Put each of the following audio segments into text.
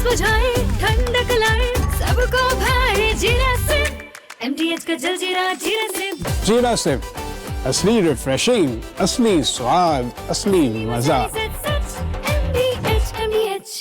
बुझाए, ठंडक लाए, सबको भाए जीरा सिप। MTH का जलजीरा जीरा सिप। जीरा सिप, असली रिफ्रेशिंग, असली स्वाद, असली मजा। MTH।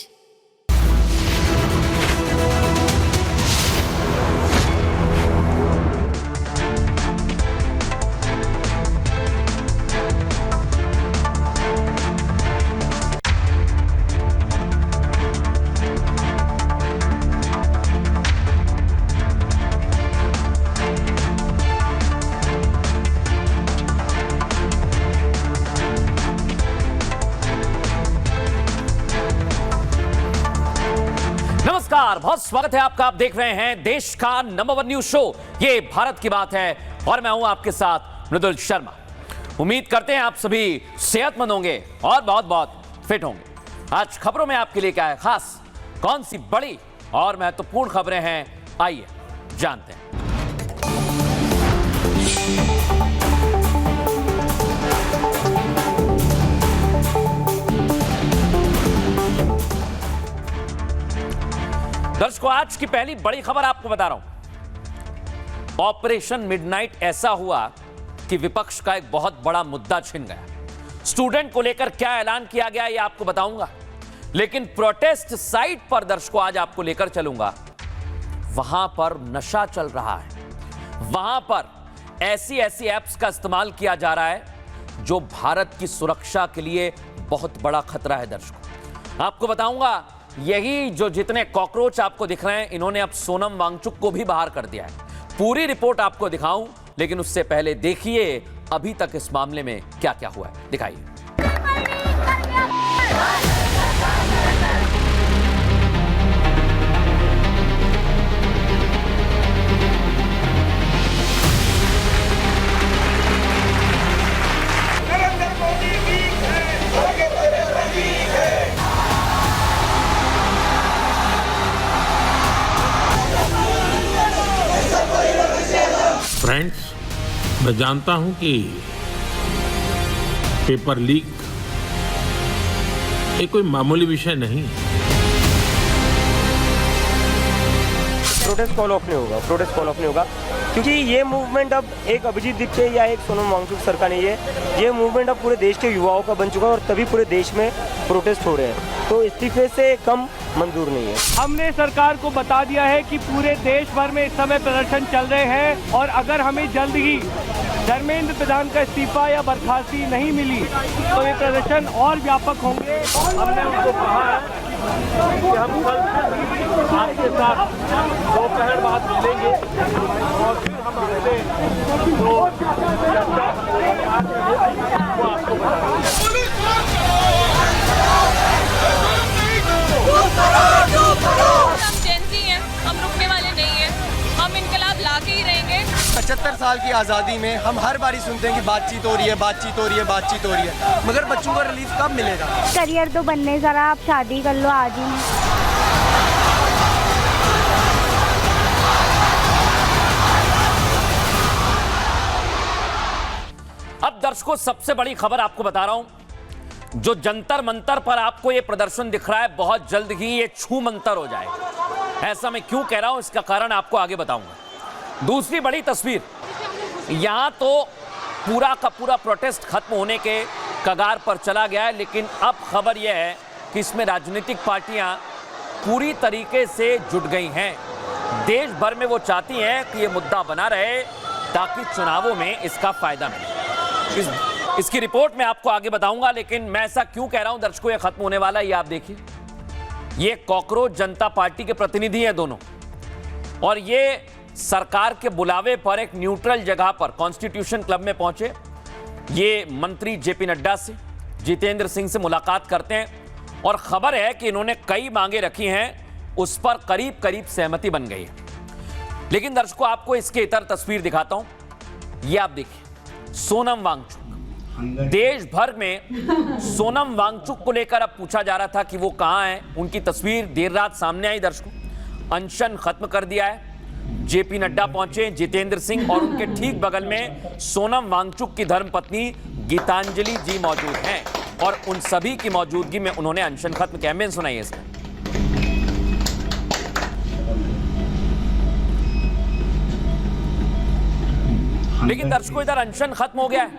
नमस्कार, बहुत स्वागत है आपका। आप देख रहे हैं देश का नंबर 1 न्यूज शो, ये भारत की बात है, और मैं हूं आपके साथ मृदुल शर्मा। उम्मीद करते हैं आप सभी सेहतमंद होंगे और बहुत बहुत फिट होंगे। आज खबरों में आपके लिए क्या है खास, कौन सी बड़ी और महत्वपूर्ण खबरें हैं, आइए जानते हैं। दर्शकों, आज की पहली बड़ी खबर आपको बता रहा हूं। ऑपरेशन मिडनाइट ऐसा हुआ कि विपक्ष का एक बहुत बड़ा मुद्दा छिन गया। स्टूडेंट को लेकर क्या ऐलान किया गया ये आपको बताऊंगा, लेकिन प्रोटेस्ट साइट पर दर्शकों आज आपको लेकर चलूंगा। वहां पर नशा चल रहा है, वहां पर ऐसी ऐप्स का इस्तेमाल किया जा रहा है जो भारत की सुरक्षा के लिए बहुत बड़ा खतरा है। दर्शकों, आपको बताऊंगा, यही जो जितने कॉकरोच आपको दिख रहे हैं, इन्होंने अब सोनम वांगचुक को भी बाहर कर दिया है। पूरी रिपोर्ट आपको दिखाऊं, लेकिन उससे पहले देखिए अभी तक इस मामले में क्या क्या हुआ है, दिखाइए। फ्रेंड्स, मैं जानता हूं कि पेपर लीक ये कोई मामूली विषय नहीं है। प्रोटेस्ट कॉल ऑफ नहीं होगा, क्योंकि ये मूवमेंट अब एक अभिजीत दीक्षित या एक सोनम वांगचुक सर का नहीं है। ये मूवमेंट अब पूरे देश के युवाओं का बन चुका है और तभी पूरे देश में प्रोटेस्ट हो रहे हैं। तो इस्तीफे से कम मंजूर नहीं है। हमने सरकार को बता दिया है कि पूरे देश भर में इस समय प्रदर्शन चल रहे हैं, और अगर हमें जल्द ही धर्मेंद्र प्रधान का इस्तीफा या बर्खास्ती नहीं मिली तो ये प्रदर्शन और व्यापक होंगे। हमने उनको कहा है कि हम कल आपके साथ दोपहर बाद मिलेंगे और फिर हम आपसे जो आपको बताएंगे। हम जेंजी हैं, हम रुकने वाले नहीं हैं, हम इनकलाब लाके ही रहेंगे। 75 साल की आज़ादी में हम हर बारी सुनते हैं कि बातचीत हो रही है, मगर बच्चों को रिलीफ कब मिलेगा? करियर तो बनने, जरा आप शादी कर लो आज ही। अब दर्शकों, सबसे बड़ी खबर आपको बता रहा हूं। जो जंतर मंतर पर आपको ये प्रदर्शन दिख रहा है, बहुत जल्द ही ये छू मंतर हो जाएगा। ऐसा मैं क्यों कह रहा हूं, इसका कारण आपको आगे बताऊंगा। दूसरी बड़ी तस्वीर, यहां तो पूरा का पूरा प्रोटेस्ट खत्म होने के कगार पर चला गया है, लेकिन अब खबर यह है कि इसमें राजनीतिक पार्टियां पूरी तरीके से जुट गई हैं। देश भर में वो चाहती हैं कि ये मुद्दा बना रहे ताकि चुनावों में इसका फायदा मिले। इसकी रिपोर्ट मैं आपको आगे बताऊंगा, लेकिन मैं ऐसा क्यों कह रहा हूं दर्शकों, ये खत्म होने वाला है। ये आप देखिए, ये कॉकरोच जनता पार्टी के प्रतिनिधि हैं दोनों, और ये सरकार के बुलावे पर एक न्यूट्रल जगह पर कॉन्स्टिट्यूशन क्लब में पहुंचे। ये मंत्री जेपी नड्डा से, जितेंद्र सिंह से मुलाकात करते हैं, और खबर है कि इन्होंने कई मांगे रखी हैं, उस पर करीब करीब सहमति बन गई है। लेकिन दर्शकों, आपको इसके इतर तस्वीर दिखाता हूं। ये आप देखिए, सोनम वांगचुक। देश भर में सोनम वांगचुक को लेकर अब पूछा जा रहा था कि वो कहां हैं। उनकी तस्वीर देर रात सामने आई दर्शकों। अनशन खत्म कर दिया है, जेपी नड्डा पहुंचे, जितेंद्र सिंह, और उनके ठीक बगल में सोनम वांगचुक की धर्मपत्नी गीतांजलि जी मौजूद हैं, और उन सभी की मौजूदगी में उन्होंने अनशन खत्म किया। मैं सुनाइए इसमें। लेकिन दर्शकों इधर अनशन खत्म हो गया है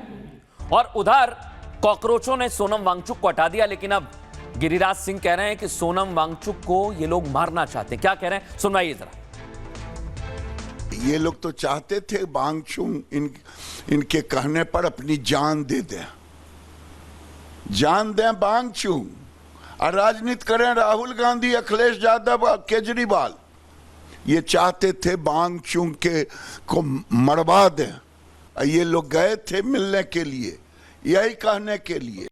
और उधर कॉकरोचों ने सोनम वांगचुक को हटा दिया, लेकिन अब गिरिराज सिंह कह रहे हैं कि सोनम वांगचुक को ये लोग मारना चाहते हैं। क्या कह रहे हैं सुनवाइए जरा। ये लोग तो चाहते थे वांगचुक इनके कहने पर अपनी जान दे दें, जान दें वांगचुक, और राजनीति करें राहुल गांधी, अखिलेश यादव और केजरीवाल। ये चाहते थे वांगचुक को मरवा दें। ये लोग गए थे मिलने के लिए, यही कहने के लिए।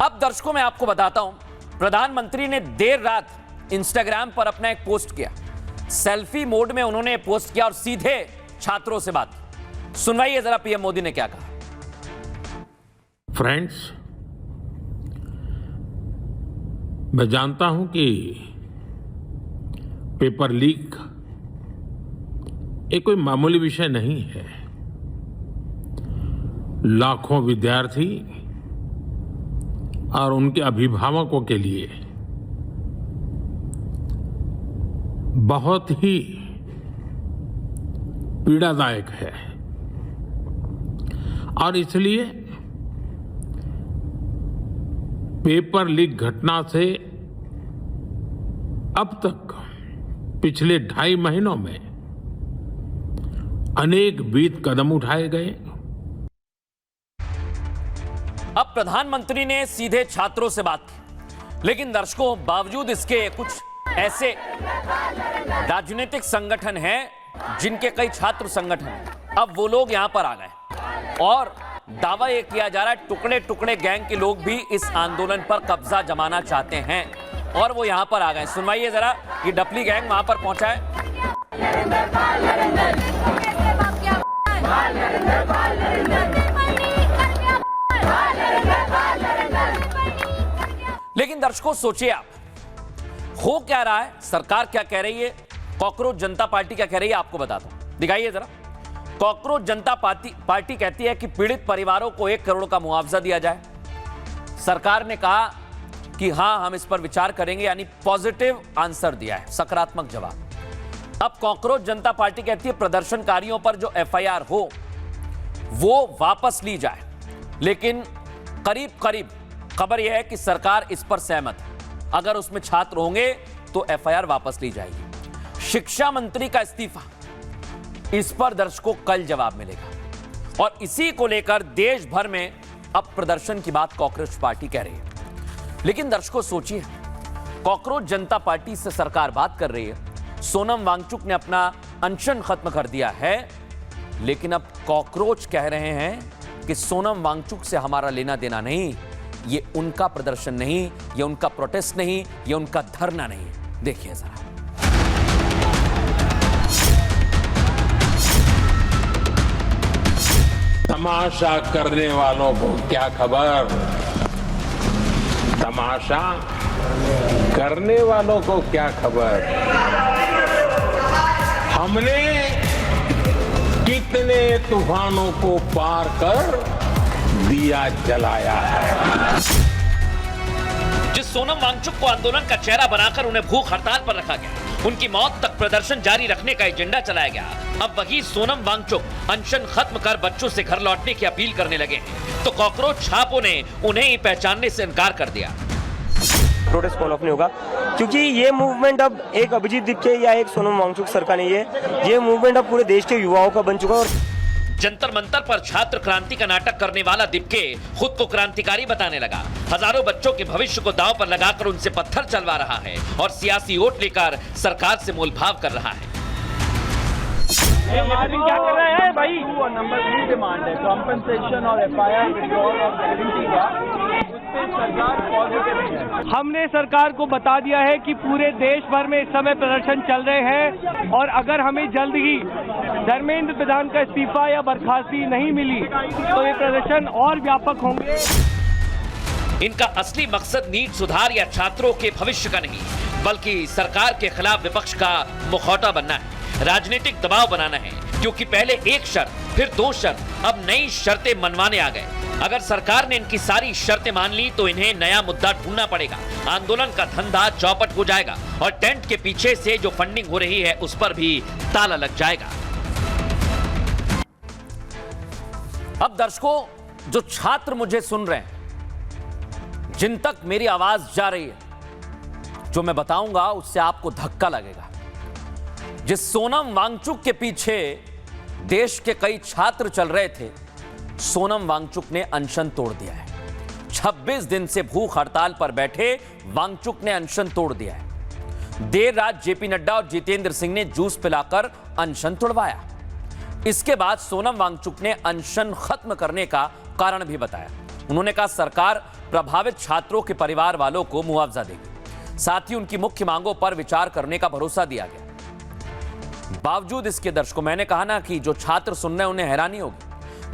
अब दर्शकों मैं आपको बताता हूं, प्रधानमंत्री ने देर रात इंस्टाग्राम पर अपना एक पोस्ट किया। सेल्फी मोड में उन्होंने पोस्ट किया और सीधे छात्रों से बात। सुनवाइए जरा पीएम मोदी ने क्या कहा। फ्रेंड्स, मैं जानता हूं कि पेपर लीक एक कोई मामूली विषय नहीं है। लाखों विद्यार्थी और उनके अभिभावकों के लिए बहुत ही पीड़ादायक है, और इसलिए पेपर लीक घटना से अब तक पिछले 2.5 महीनों में अनेक विध कदम उठाए गए। अब प्रधानमंत्री ने सीधे छात्रों से बात की, लेकिन दर्शकों बावजूद इसके कुछ ऐसे राजनीतिक संगठन हैं जिनके कई छात्र संगठन हैं, अब वो लोग यहां पर आ गए और दावा यह किया जा रहा है टुकड़े टुकड़े गैंग के लोग भी इस आंदोलन पर कब्जा जमाना चाहते हैं और वो यहां पर आ गए। सुनवाइए जरा, ये डपली गैंग वहां पर पहुंचा है। लेकिन दर्शकों सोचिए आप, हो क्या रहा है, सरकार क्या कह रही है, कॉकरोच जनता पार्टी क्या कह रही है, आपको बताता हूं, दिखाइए जरा। कॉकरोच जनता पार्टी कहती है कि पीड़ित परिवारों को 1 करोड़ का मुआवजा दिया जाए। सरकार ने कहा कि हां हम इस पर विचार करेंगे, यानी पॉजिटिव आंसर दिया है, सकारात्मक जवाब। अब कॉकरोच जनता पार्टी कहती है प्रदर्शनकारियों पर जो एफआईआर हो वो वापस ली जाए, लेकिन करीब करीब खबर यह है कि सरकार इस पर सहमत है। अगर उसमें छात्र होंगे तो एफआईआर वापस ली जाएगी। शिक्षा मंत्री का इस्तीफा, इस पर दर्शकों कल जवाब मिलेगा और इसी को लेकर देश भर में अब प्रदर्शन की बात कॉकरोच पार्टी कह रही है। लेकिन दर्शकों सोचिए, कॉकरोच जनता पार्टी से सरकार बात कर रही है, सोनम वांगचुक ने अपना अनशन खत्म कर दिया है, लेकिन अब कॉकरोच कह रहे हैं कि सोनम वांगचुक से हमारा लेना देना नहीं, ये उनका प्रदर्शन नहीं, ये उनका प्रोटेस्ट नहीं, ये उनका धरना नहीं। देखिए जरा। तमाशा करने वालों को क्या खबर, तमाशा करने वालों को क्या खबर, हमने कितने तूफानों को पार कर दिया जलाया है। जिस सोनम वांगचुक को आंदोलन का चेहरा बनाकर उन्हें भूख हड़ताल पर रखा गया, उनकी मौत तक प्रदर्शन जारी रखने का एजेंडा चलाया गया, अब वही सोनम वांगचुक अनशन खत्म कर बच्चों से घर लौटने की अपील करने लगे हैं, तो कॉकरोच छापों ने उन्हें ही पहचानने से इनकार कर दिया। प्रोटेस्ट कॉल ऑफ नहीं होगा, क्योंकि ये मूवमेंट अब एक अभिजीत दीपके या एक सोनम वांगचुक सर का नहीं है, ये मूवमेंट अब पूरे देश के युवाओं का बन चुका है। और जंतर मंतर पर छात्र क्रांति का नाटक करने वाला दीपके खुद को क्रांतिकारी बताने लगा, हजारों बच्चों के भविष्य को दांव पर लगाकर उनसे पत्थर चलवा रहा है और सियासी वोट लेकर सरकार से मोलभाव कर रहा है। क्या कर रहे हैं भाई? नंबर 3 डिमांड है कॉम्पेंसेशन और एफआईआर विड्रॉल और गारंटी का, उससे सरकार पॉजिटिव है। हमने सरकार को बता दिया है कि पूरे देश भर में इस समय प्रदर्शन चल रहे हैं और अगर हमें जल्द ही धर्मेंद्र प्रधान का इस्तीफा या बर्खास्ती नहीं मिली तो ये प्रदर्शन और व्यापक होंगे। इनका असली मकसद नीट सुधार या छात्रों के भविष्य का नहीं, बल्कि सरकार के खिलाफ विपक्ष का मुखौटा बनना है, राजनीतिक दबाव बनाना है, क्योंकि पहले एक शर्त फिर 2 शर्त, अब नई शर्तें मनवाने आ गए। अगर सरकार ने इनकी सारी शर्तें मान ली तो इन्हें नया मुद्दा ढूंढना पड़ेगा, आंदोलन का धंधा चौपट हो जाएगा और टेंट के पीछे से जो फंडिंग हो रही है उस पर भी ताला लग जाएगा। अब दर्शकों, जो छात्र मुझे सुन रहे हैं, जिन तक मेरी आवाज जा रही है, जो मैं बताऊंगा उससे आपको धक्का लगेगा। जिस सोनम वांगचुक के पीछे देश के कई छात्र चल रहे थे, सोनम वांगचुक ने अनशन तोड़ दिया है। 26 दिन से भूख हड़ताल पर बैठे वांगचुक ने अनशन तोड़ दिया है। देर रात जेपी नड्डा और जितेंद्र सिंह ने जूस पिलाकर अनशन तोड़वाया। इसके बाद सोनम वांगचुक ने अनशन खत्म करने का कारण भी बताया। उन्होंने कहा सरकार प्रभावित छात्रों के परिवार वालों को मुआवजा देगी, साथ ही उनकी मुख्य मांगों पर विचार करने का भरोसा दिया गया। बावजूद इसके दर्शकों, मैंने कहा ना कि जो छात्र सुन रहे हैं उन्हें हैरानी होगी,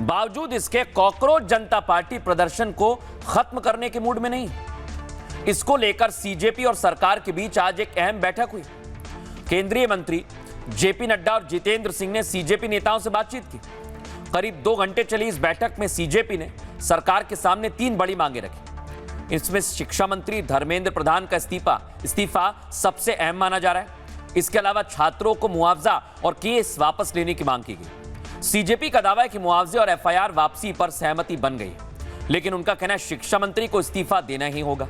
बावजूद इसके कॉकरोच जनता पार्टी प्रदर्शन को खत्म करने के मूड में नहीं। इसको लेकर सीजेपी और सरकार के बीच आज एक अहम बैठक हुई। केंद्रीय मंत्री जेपी नड्डा और जितेंद्र सिंह ने सीजेपी नेताओं से बातचीत की। करीब 2 घंटे चली इस बैठक में सीजेपी ने सरकार के सामने 3 बड़ी मांगे रखी। इसमें शिक्षा मंत्री धर्मेंद्र प्रधान का इस्तीफा सबसे अहम माना जा रहा है। इसके अलावा छात्रों को मुआवजा और केस वापस लेने की मांग की गई। सीजेपी का दावा है कि मुआवजे और एफआईआर वापसी पर सहमति बन गई, लेकिन उनका कहना है शिक्षा मंत्री को इस्तीफा देना ही होगा।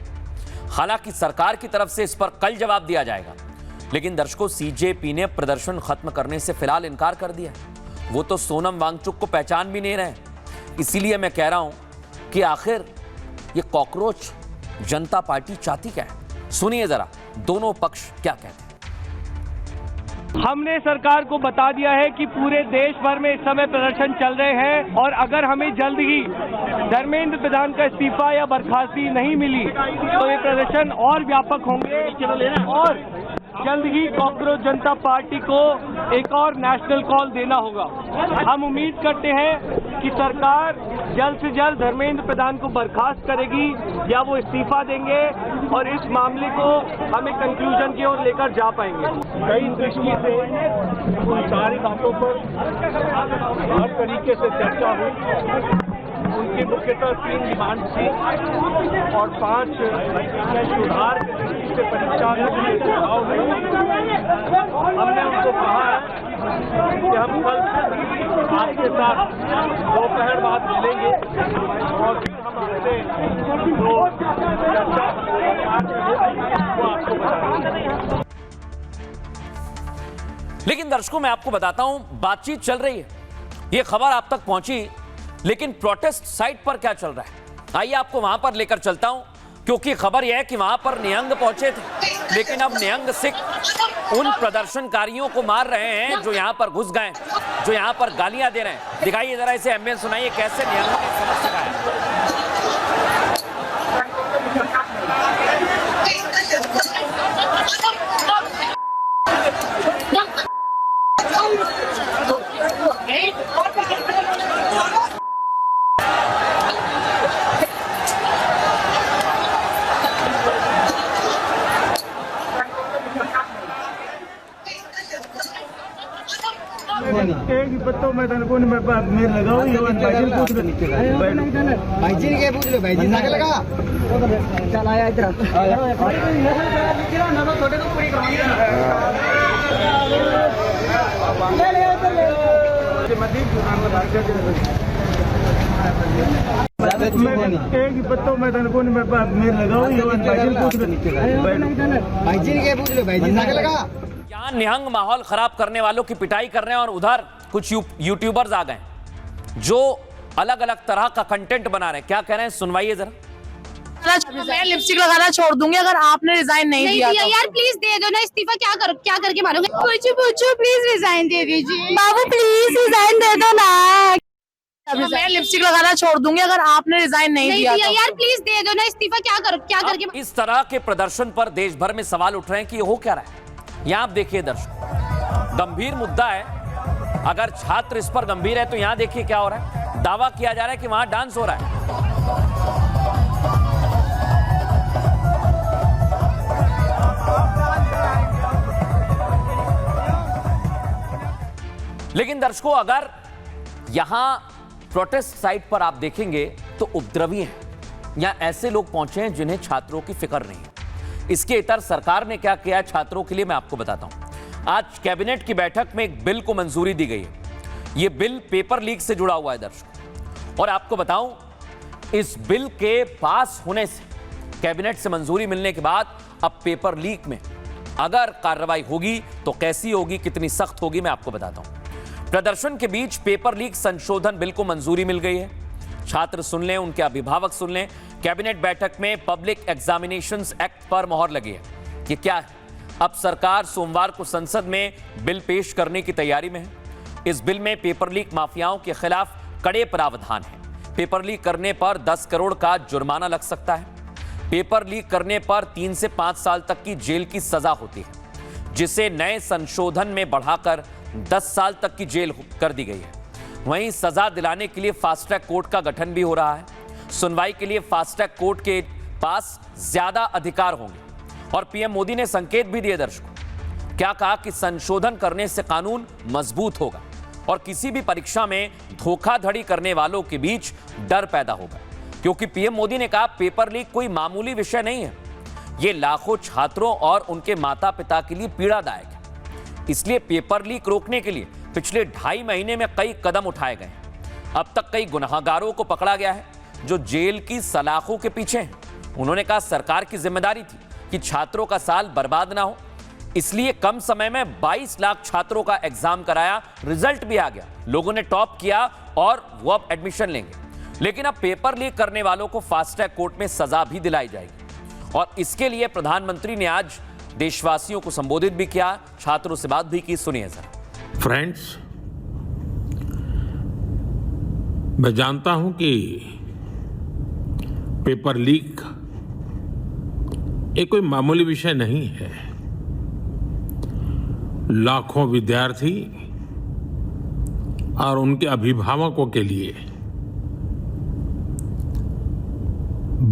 हालांकि सरकार की तरफ से इस पर कल जवाब दिया जाएगा, लेकिन दर्शकों, सीजेपी ने प्रदर्शन खत्म करने से फिलहाल इनकार कर दिया। वो तो सोनम वांगचुक को पहचान भी नहीं रहे। इसीलिए मैं कह रहा हूं कि आखिर ये कॉकरोच जनता पार्टी चाहती क्या है। सुनिए जरा दोनों पक्ष क्या कहते हैं। हमने सरकार को बता दिया है कि पूरे देश भर में इस समय प्रदर्शन चल रहे हैं और अगर हमें जल्द ही धर्मेंद्र प्रधान का इस्तीफा या बर्खास्ती नहीं मिली तो ये प्रदर्शन और व्यापक होंगे और जल्द ही कॉकरोच जनता पार्टी को एक और नेशनल कॉल देना होगा। हम उम्मीद करते हैं कि सरकार जल्द से जल्द धर्मेंद्र प्रधान को बर्खास्त करेगी या वो इस्तीफा देंगे और इस मामले को हम एक कंक्लूजन की ओर लेकर जा पाएंगे। कई दृष्टि से उन सारी बातों पर हर तरीके से चर्चा हुई। उनकी मुख्यतः 3 डिमांड थी और 5 सुधार की दृष्टि से परीक्षा में सुझाव हुए। हमने उनको कहा है कि हम कल आपके साथ दोपहर बाद मिलेंगे और फिर हम आपसे जो चर्चा वो आपको बताएंगे। लेकिन दर्शकों, मैं आपको बताता हूं, बातचीत चल रही है, ये खबर आप तक पहुंची, लेकिन प्रोटेस्ट साइट पर क्या चल रहा है, आइए आपको वहां पर लेकर चलता हूं। क्योंकि खबर यह है कि वहां पर निहंग पहुंचे थे, लेकिन अब निहंग सिख उन प्रदर्शनकारियों को मार रहे हैं जो यहां पर घुस गए, जो यहां पर गालियां दे रहे हैं। दिखाइए जरा इसे, एम्बियंस सुनाइए कैसे निहंगों ने समझ सका है। एक पत्तों में तनको ने मेरे लगाओ ये भाईजी पूछ लो भाईजी ने क्या पूछ लो भाईजी ना लगा चल आया इधर ना तो छोटे को पूरी कराएंगे ले ले ले मदीन दुकान में एक पत्तों में तनको ने मेरे लगाओ ये भाईजी पूछ लो भाईजी ने क्या पूछ लो भाईजी ना लगा। यहाँ निहंग माहौल खराब करने वालों की पिटाई कर रहे हैं और उधर कुछ यूट्यूबर्स आ गए जो अलग अलग तरह का कंटेंट बना रहे हैं। क्या कह रहे हैं, सुनवाइए जरा। मैं लिपस्टिक लगाना छोड़ दूंगी अगर आपने रिजाइन नहीं दिया तो। यार प्लीज दे दो ना इस्तीफा, क्या करके मारोगे। पूछो प्लीज रिजाइन दे दीजिए। बाबू प्लीज रिजाइन दे दो ना। मैं लिपस्टिक लगाना छोड़ दूंगी अगर आपने रिजाइन नहीं दिया तो। यार प्लीज दे दो ना इस्तीफा, क्या करके। इस तरह के प्रदर्शन पर देश भर में सवाल उठ रहे हैं कि ये हो क्या रहा है। यहाँ आप देखिए दर्शक, गंभीर मुद्दा है। अगर छात्र इस पर गंभीर है तो यहाँ देखिए क्या हो रहा है। दावा किया जा रहा है कि वहां डांस हो रहा है। लेकिन दर्शकों, अगर यहां प्रोटेस्ट साइट पर आप देखेंगे तो उपद्रवी हैं। यहां ऐसे लोग पहुंचे हैं जिन्हें छात्रों की फिक्र नहीं है। इसके इतर सरकार ने क्या किया है छात्रों के लिए, मैं आपको बताता हूं। आज कैबिनेट की बैठक में एक बिल को मंजूरी दी गई है। यह बिल पेपर लीक से जुड़ा हुआ है दर्शकों, और आपको बताऊं, इस बिल के पास होने से, कैबिनेट से मंजूरी मिलने के बाद अब पेपर लीक में अगर कार्रवाई होगी तो कैसी होगी, कितनी सख्त होगी, मैं आपको बताता हूं। प्रदर्शन के बीच पेपर लीक संशोधन बिल को मंजूरी मिल गई है। छात्र सुन लें, उनके अभिभावक सुन लें। कैबिनेट बैठक में पब्लिक एग्जामिनेशंस एक्ट पर मोहर लगी है। ये क्या है? अब सरकार सोमवार को संसद में बिल पेश करने की तैयारी में है। इस बिल में पेपर लीक माफियाओं के खिलाफ कड़े प्रावधान हैं। पेपर लीक करने पर 10 करोड़ का जुर्माना लग सकता है। पेपर लीक करने पर 3 से 5 साल तक की जेल की सजा होती है, जिसे नए संशोधन में बढ़ाकर 10 साल तक की जेल कर दी गई है। वहीं सजा दिलाने के लिए फास्ट ट्रैक कोर्ट का गठन भी हो रहा है। सुनवाई के लिए फास्ट ट्रैक कोर्ट के पास ज्यादा अधिकार होंगे। और पीएम मोदी ने संकेत भी दिए दर्शकों। क्या कहा कि संशोधन करने से कानून मजबूत होगा और किसी भी परीक्षा में धोखाधड़ी करने वालों के बीच डर पैदा होगा। क्योंकि पीएम मोदी ने कहा पेपर लीक कोई मामूली विषय नहीं है, यह लाखों छात्रों और उनके माता पिता के लिए पीड़ादायक है। इसलिए पेपर लीक रोकने के लिए पिछले 2.5 महीने में कई कदम उठाए गए। अब तक कई गुनहगारों को पकड़ा गया है जो जेल की सलाखों के पीछे हैं। उन्होंने कहा सरकार की जिम्मेदारी थी कि छात्रों का साल बर्बाद ना हो, इसलिए कम समय में 22 लाख छात्रों का एग्जाम कराया, रिजल्ट भी आ गया, लोगों ने टॉप किया और वो अब एडमिशन लेंगे। लेकिन अब पेपर लीक करने वालों को फास्ट ट्रैक कोर्ट में सजा भी दिलाई जाएगी। और इसके लिए प्रधानमंत्री ने आज देशवासियों को संबोधित भी किया, छात्रों से बात भी की। सुनिए जरा। फ्रेंड्स, मैं जानता हूं कि पेपर लीक एक कोई मामूली विषय नहीं है। लाखों विद्यार्थी और उनके अभिभावकों के लिए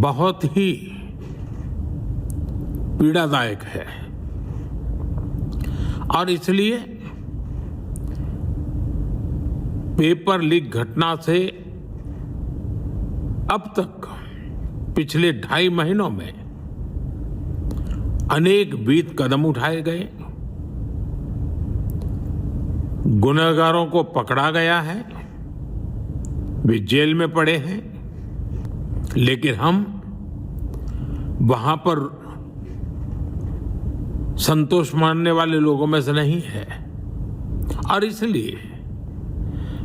बहुत ही पीड़ादायक है। और इसलिए पेपर लीक घटना से अब तक पिछले 2.5 महीनों में अनेक विध कदम उठाए गए, गुनहगारों को पकड़ा गया है, वे जेल में पड़े हैं। लेकिन हम वहां पर संतोष मानने वाले लोगों में से नहीं है। और इसलिए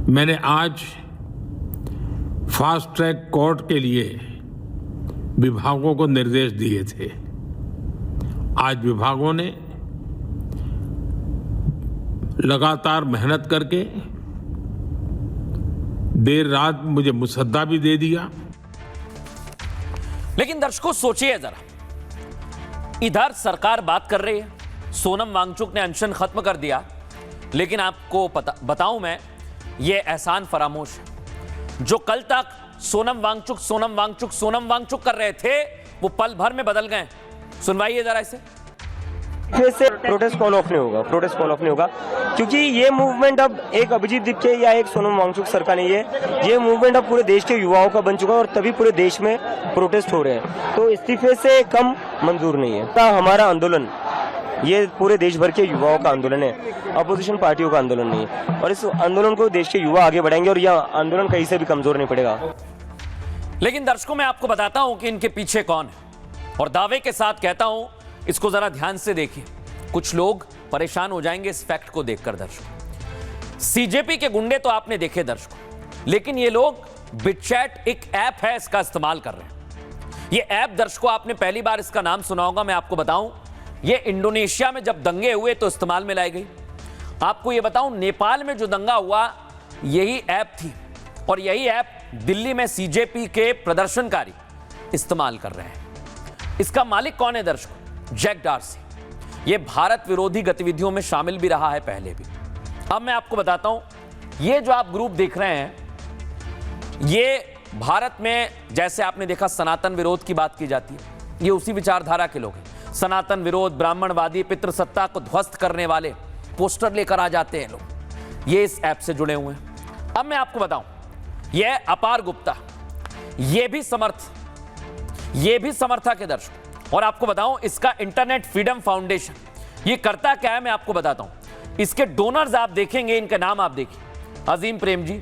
मैंने आज फास्ट ट्रैक कोर्ट के लिए विभागों को निर्देश दिए थे। आज विभागों ने लगातार मेहनत करके देर रात मुझे मुसद्दा भी दे दिया। लेकिन दर्शकों सोचिए जरा, इधर सरकार बात कर रही है, सोनम वांगचुक ने अनशन खत्म कर दिया, लेकिन आपको बताऊं मैं, ये एहसान फरामोश है। जो कल तक सोनम वांगचुक कर रहे थे, वो पल भर में बदल गए। सुनवाइए जरा इसे। फिर से प्रोटेस्ट कॉल ऑफ नहीं होगा, क्योंकि ये मूवमेंट अब एक अभिजीत दीपके या एक सोनम वांगचुक सर का नहीं है। ये मूवमेंट अब पूरे देश के युवाओं का बन चुका है और तभी पूरे देश में प्रोटेस्ट हो रहे हैं। तो इस्तीफे से कम मंजूर नहीं है। हमारा आंदोलन ये पूरे देश भर के युवाओं का आंदोलन है, अपोजिशन पार्टियों का आंदोलन नहीं है। और इस आंदोलन को देश के युवा आगे बढ़ाएंगे और यह आंदोलन कहीं से भी कमजोर नहीं पड़ेगा। लेकिन दर्शकों, मैं आपको बताता हूं कि इनके पीछे कौन है, और दावे के साथ कहता हूं, इसको जरा ध्यान से देखिए। कुछ लोग परेशान हो जाएंगे इस फैक्ट को देखकर दर्शकों। सीजेपी के गुंडे तो आपने देखे दर्शकों, लेकिन ये लोग बिटचैट एक ऐप है, इसका इस्तेमाल कर रहे हैं। ये ऐप दर्शकों, आपने पहली बार इसका नाम सुना होगा। मैं आपको बताऊं, ये इंडोनेशिया में जब दंगे हुए तो इस्तेमाल में लाई गई। आपको ये बताऊं, नेपाल में जो दंगा हुआ यही ऐप थी, और यही ऐप दिल्ली में सीजेपी के प्रदर्शनकारी इस्तेमाल कर रहे हैं। इसका मालिक कौन है दर्शकों? Jack Dorsey. ये भारत विरोधी गतिविधियों में शामिल भी रहा है पहले भी। अब मैं आपको बताता हूं, ये जो आप ग्रुप देख रहे हैं, ये भारत में जैसे आपने देखा सनातन विरोध की बात की जाती है, ये उसी विचारधारा के लोग हैं। सनातन विरोध, ब्राह्मणवादी, पितृसत्ता को ध्वस्त करने वाले पोस्टर लेकर आ जाते हैं लोग, ये इस ऐप से जुड़े हुए हैं। अब मैं आपको बताऊं, यह अपार गुप्ता, ये भी समर्थक है दर्शकों। और आपको बताऊं, इसका इंटरनेट फ्रीडम फाउंडेशन ये करता क्या है, मैं आपको बताता हूं। इसके डोनर्स आप देखेंगे, इनका नाम आप देखिए, अजीम Prem ji,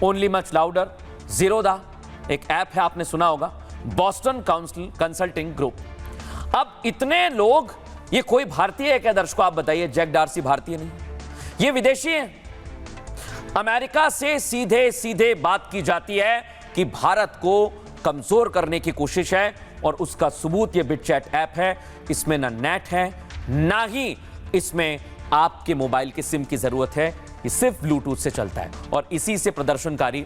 only much louder, Zerodha एक ऐप है, आपने सुना होगा, बॉस्टन कंसल्टिंग ग्रुप। अब इतने लोग, ये कोई भारतीय है क्या दर्शकों? आप बताइए। जैक डार्सी भारतीय नहीं, ये विदेशी हैं। अमेरिका से सीधे सीधे बात की जाती है कि भारत को कमजोर करने की कोशिश है, और उसका सबूत ये बिटचैट ऐप है। इसमें ना नेट है, ना ही इसमें आपके मोबाइल के सिम की जरूरत है, ये सिर्फ ब्लूटूथ से चलता है, और इसी से प्रदर्शनकारी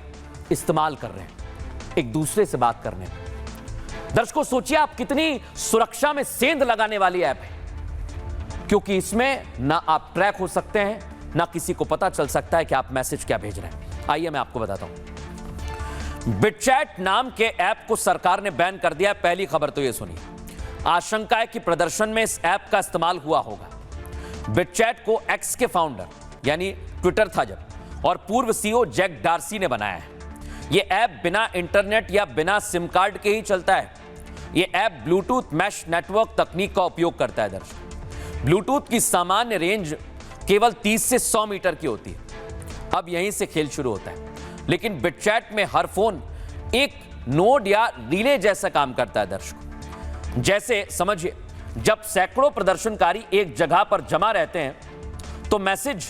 इस्तेमाल कर रहे हैं एक दूसरे से बात करने में। दर्शकों सोचिए आप, कितनी सुरक्षा में सेंध लगाने वाली ऐप है, क्योंकि इसमें ना आप ट्रैक हो सकते हैं, ना किसी को पता चल सकता है कि आप मैसेज क्या भेज रहे हैं। आइए मैं आपको बताता हूं। बिटचैट नाम के ऐप को सरकार ने बैन कर दिया है। पहली खबर तो ये सुनिए। आशंका है कि प्रदर्शन में इस ऐप का इस्तेमाल हुआ होगा। बिटचैट को एक्स के फाउंडर यानी ट्विटर था जब, और पूर्व सीईओ जैक डार्सी ने बनाया है। यह ऐप बिना इंटरनेट या बिना सिम कार्ड के ही चलता है। यह ऐप ब्लूटूथ मैश नेटवर्क तकनीक का उपयोग करता है। दर्शक, ब्लूटूथ की सामान्य रेंज केवल 30 से 100 मीटर की होती है। अब यहीं से खेल शुरू होता है। लेकिन बिटचैट में हर फोन एक नोड या रिले जैसा काम करता है। दर्शकों, जैसे समझिए, जब सैकड़ों प्रदर्शनकारी एक जगह पर जमा रहते हैं तो मैसेज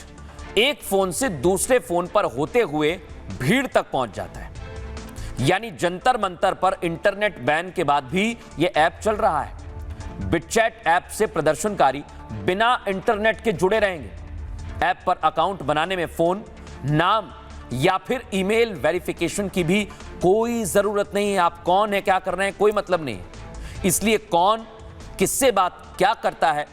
एक फोन से दूसरे फोन पर होते हुए भीड़ तक पहुंच जाता है। यानी जंतर मंतर पर इंटरनेट बैन के बाद भी यह ऐप चल रहा है। बिटचैट ऐप से प्रदर्शनकारी बिना इंटरनेट के जुड़े रहेंगे। ऐप पर अकाउंट बनाने में फोन, नाम या फिर ईमेल वेरिफिकेशन की भी कोई जरूरत नहीं है। आप कौन है, क्या कर रहे हैं, कोई मतलब नहीं है। इसलिए कौन किससे बात क्या करता है,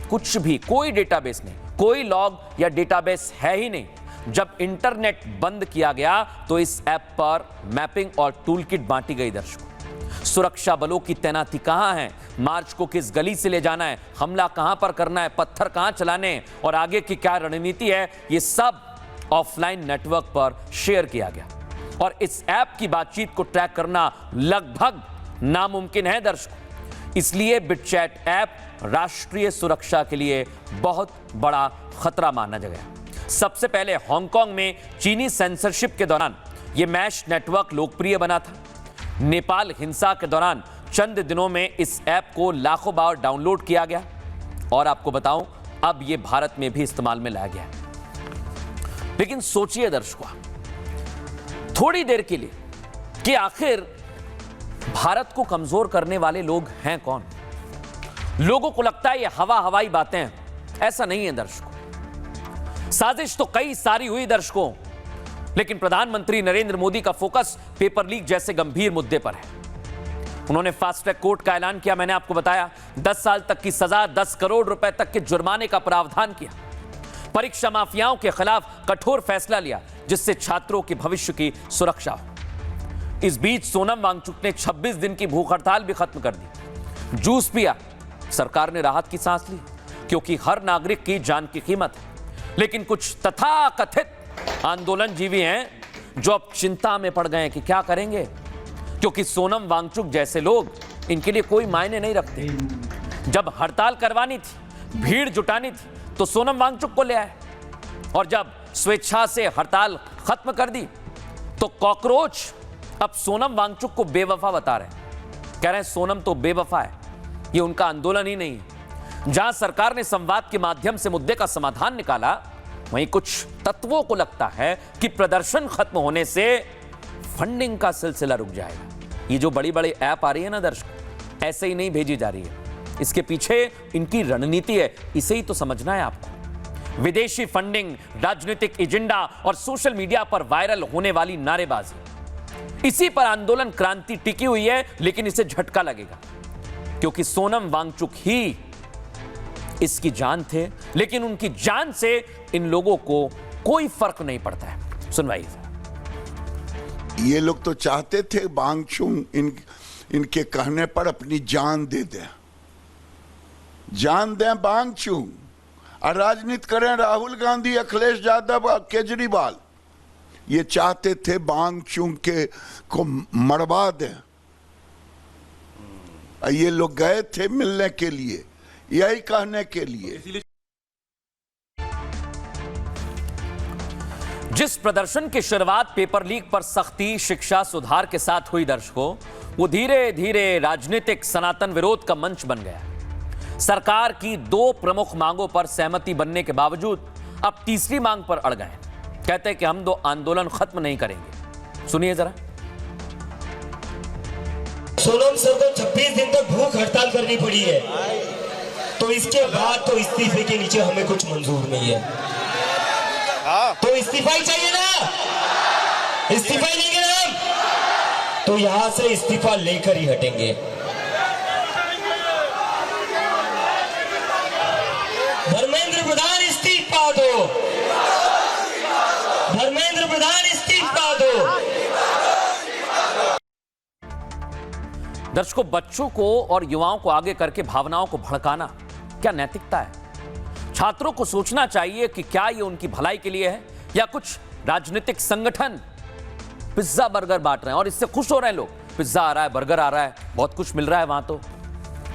कुछ भी, कोई डेटाबेस नहीं, कोई लॉग या डेटाबेस है ही नहीं। जब इंटरनेट बंद किया गया तो इस ऐप पर मैपिंग और टूल किट बांटी गई। दर्शकों, सुरक्षा बलों की तैनाती कहां है, मार्च को किस गली से ले जाना है, हमला कहां पर करना है, पत्थर कहां चलाने हैं, और आगे की क्या रणनीति है, ये सब ऑफलाइन नेटवर्क पर शेयर किया गया। और इस ऐप की बातचीत को ट्रैक करना लगभग नामुमकिन है। दर्शकों, इसलिए बिटचैट ऐप राष्ट्रीय सुरक्षा के लिए बहुत बड़ा खतरा माना गया। सबसे पहले हांगकांग में चीनी सेंसरशिप के दौरान यह मैश नेटवर्क लोकप्रिय बना था। नेपाल हिंसा के दौरान चंद दिनों में इस ऐप को लाखों बार डाउनलोड किया गया, और आपको बताऊं अब यह भारत में भी इस्तेमाल में लाया गया है। लेकिन सोचिए दर्शकों, थोड़ी देर के लिए कि आखिर भारत को कमजोर करने वाले लोग हैं कौन? लोगों को लगता है ये हवाई बातें हैं। ऐसा नहीं है दर्शकों, साजिश तो कई सारी हुई दर्शकों, लेकिन प्रधानमंत्री नरेंद्र मोदी का फोकस पेपर लीक जैसे गंभीर मुद्दे पर है। उन्होंने फास्ट ट्रैक कोर्ट का ऐलान किया, मैंने आपको बताया, 10 साल तक की सजा, 10 करोड़ रुपए तक के जुर्माने का प्रावधान किया। परीक्षा माफियाओं के खिलाफ कठोर फैसला लिया जिससे छात्रों के भविष्य की सुरक्षा हो। इस बीच सोनम वांगचुक ने 26 दिन की भूख हड़ताल भी खत्म कर दी। जूस पिया, सरकार ने राहत की सांस ली, क्योंकि हर नागरिक की जान की कीमत है। लेकिन कुछ तथाकथित आंदोलनजीवी हैं जो अब चिंता में पड़ गए हैं कि क्या करेंगे, क्योंकि सोनम वांगचुक जैसे लोग इनके लिए कोई मायने नहीं रखते। जब हड़ताल करवानी थी, भीड़ जुटानी थी, तो सोनम वांगचुक को ले आए, और जब स्वेच्छा से हड़ताल खत्म कर दी तो कॉकरोच अब सोनम वांगचुक को बेवफा बता रहे हैं। कह रहे हैं सोनम तो बेवफा है, ये उनका आंदोलन ही नहीं है। जहां सरकार ने संवाद के माध्यम से मुद्दे का समाधान निकाला, वहीं कुछ तत्वों को लगता है कि प्रदर्शन खत्म होने से फंडिंग का सिलसिला रुक जाएगा। ये जो बड़ी बड़ी ऐप आ रही है ना दर्शक, ऐसे ही नहीं भेजी जा रही है, इसके पीछे इनकी रणनीति है। इसे ही तो समझना है आपको। विदेशी फंडिंग, राजनीतिक एजेंडा और सोशल मीडिया पर वायरल होने वाली नारेबाजी, इसी पर आंदोलन क्रांति टिकी हुई है। लेकिन इसे झटका लगेगा, क्योंकि सोनम वांगचुक ही इसकी जान थे, लेकिन उनकी जान से इन लोगों को कोई फर्क नहीं पड़ता है। सुनवाइए। ये लोग तो चाहते थे वांगचुक इनके कहने पर अपनी जान दे दें, जान दें वांगचुक, और राजनीति करें राहुल गांधी, अखिलेश यादव और केजरीवाल। ये चाहते थे वांगचुक के को मरवा दें। ये लोग गए थे मिलने के लिए, यही कहने के लिए। जिस प्रदर्शन की शुरुआत पेपर लीक पर सख्ती, शिक्षा सुधार के साथ हुई दर्शकों, वो धीरे धीरे राजनीतिक सनातन विरोध का मंच बन गया। सरकार की 2 प्रमुख मांगों पर सहमति बनने के बावजूद अब तीसरी मांग पर अड़ गए। कहते हैं कि हम 2 आंदोलन खत्म नहीं करेंगे। सुनिए जरा। सोनम सर को 26 दिन तक भूख हड़ताल करनी पड़ी है, तो इसके बाद तो इस्तीफे के नीचे हमें कुछ मंजूर नहीं है। तो इस्तीफा ही चाहिए ना, इस्तीफा ही लेंगे ना हम, तो यहां से इस्तीफा लेकर ही हटेंगे। धर्मेंद्र प्रधान इस्तीफा दो, धर्मेंद्र प्रधान इस्तीफा दो। दर्शकों, बच्चों को और युवाओं को आगे करके भावनाओं को भड़काना क्या नैतिकता है? छात्रों को सोचना चाहिए कि क्या ये उनकी भलाई के लिए है या कुछ राजनीतिक संगठन पिज्जा बर्गर बांट रहे हैं और इससे खुश हो रहे हैं लोग। पिज्जा आ रहा है, बर्गर आ रहा है, बहुत कुछ मिल रहा है वहां। तो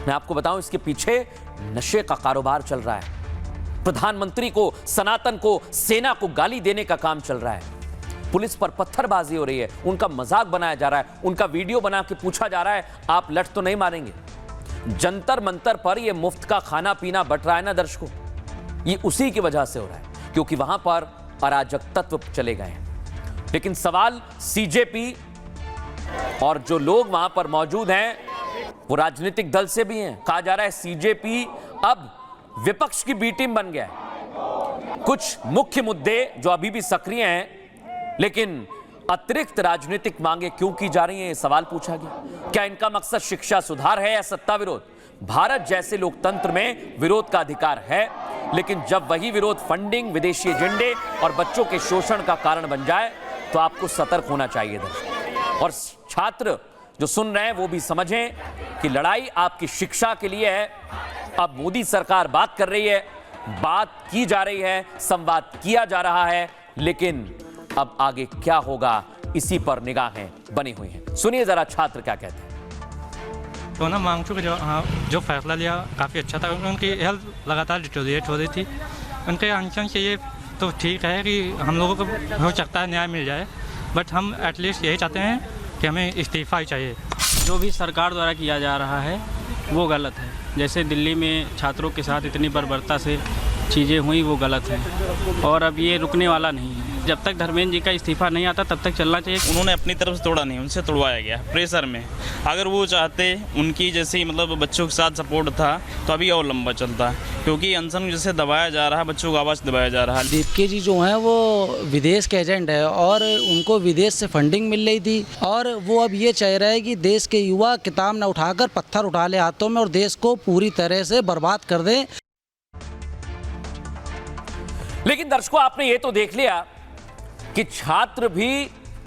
मैं आपको बताऊं, इसके पीछे नशे का कारोबार चल रहा है। प्रधानमंत्री को, सनातन को, सेना को गाली देने का काम चल रहा है। पुलिस पर पत्थरबाजी हो रही है, उनका मजाक बनाया जा रहा है, उनका वीडियो बना के पूछा जा रहा है आप लठ तो नहीं मारेंगे। जंतर मंतर पर यह मुफ्त का खाना पीना बट रहा है ना दर्शकों, ये उसी की वजह से हो रहा है क्योंकि वहां पर अराजक तत्व चले गए हैं। लेकिन सवाल सीजेपी और जो लोग वहां पर मौजूद हैं वो राजनीतिक दल से भी हैं। कहा जा रहा है सीजेपी अब विपक्ष की बी टीम बन गया है। कुछ मुख्य मुद्दे जो अभी भी सक्रिय हैं, लेकिन अतिरिक्त राजनीतिक मांगे क्यों की जा रही हैं, ये सवाल पूछा गया। क्या इनका मकसद शिक्षा सुधार है या सत्ता विरोध? भारत जैसे लोकतंत्र में विरोध का अधिकार है, लेकिन जब वही विरोध फंडिंग, विदेशी एजेंडे और बच्चों के शोषण का कारण बन जाए तो आपको सतर्क होना चाहिए दर्शकों। और छात्र जो सुन रहे हैं वो भी समझें कि लड़ाई आपकी शिक्षा के लिए है। अब मोदी सरकार बात कर रही है, बात की जा रही है, संवाद किया जा रहा है, लेकिन अब आगे क्या होगा इसी पर निगाहें बनी हुई हैं। सुनिए जरा छात्र क्या कहते हैं। सोनम वांगचुक जो फैसला लिया काफ़ी अच्छा था। उनकी हेल्थ लगातार डिटोरिएट हो रही थी। उनके अनशन से ये तो ठीक है कि हम लोगों को हो सकता है न्याय मिल जाए, बट हम एटलीस्ट यही चाहते हैं कि हमें इस्तीफा ही चाहिए। जो भी सरकार द्वारा किया जा रहा है वो गलत है। जैसे दिल्ली में छात्रों के साथ इतनी बर्बरता से चीज़ें हुई वो गलत है और अब ये रुकने वाला नहीं है। जब तक धर्मेंद्र जी का इस्तीफा नहीं आता तब तक चलना चाहिए। उन्होंने अपनी तरफ से तोड़ा नहीं, उनसे तोड़वाया गया प्रेशर में। अगर वो चाहते उनकी जैसे मतलब बच्चों के साथ सपोर्ट था तो अभी और लंबा चलता, क्योंकि अनशन जैसे दबाया जा रहा है, बच्चों को आवाज़ दबाया जा रहा है। दीपके जी जो हैं वो विदेश के एजेंट है और उनको विदेश से फंडिंग मिल रही थी और वो अब ये चाह रहे हैं कि देश के युवा किताब न उठाकर पत्थर उठा ले हाथों में और देश को पूरी तरह से बर्बाद कर दें। लेकिन दर्शकों, आपने ये तो देख लिया कि छात्र भी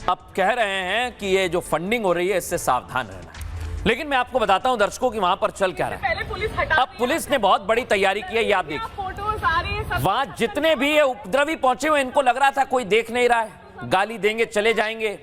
अब कह रहे हैं कि ये जो फंडिंग हो रही है इससे सावधान रहना है। लेकिन मैं आपको बताता हूं दर्शकों कि वहां पर चल क्या रहा है। अब पुलिस ने बहुत बड़ी तैयारी की है, ये आप देखिए। वहां जितने भी ये उपद्रवी पहुंचे हुए, इनको लग रहा था कोई देख नहीं रहा है, गाली देंगे चले जाएंगे,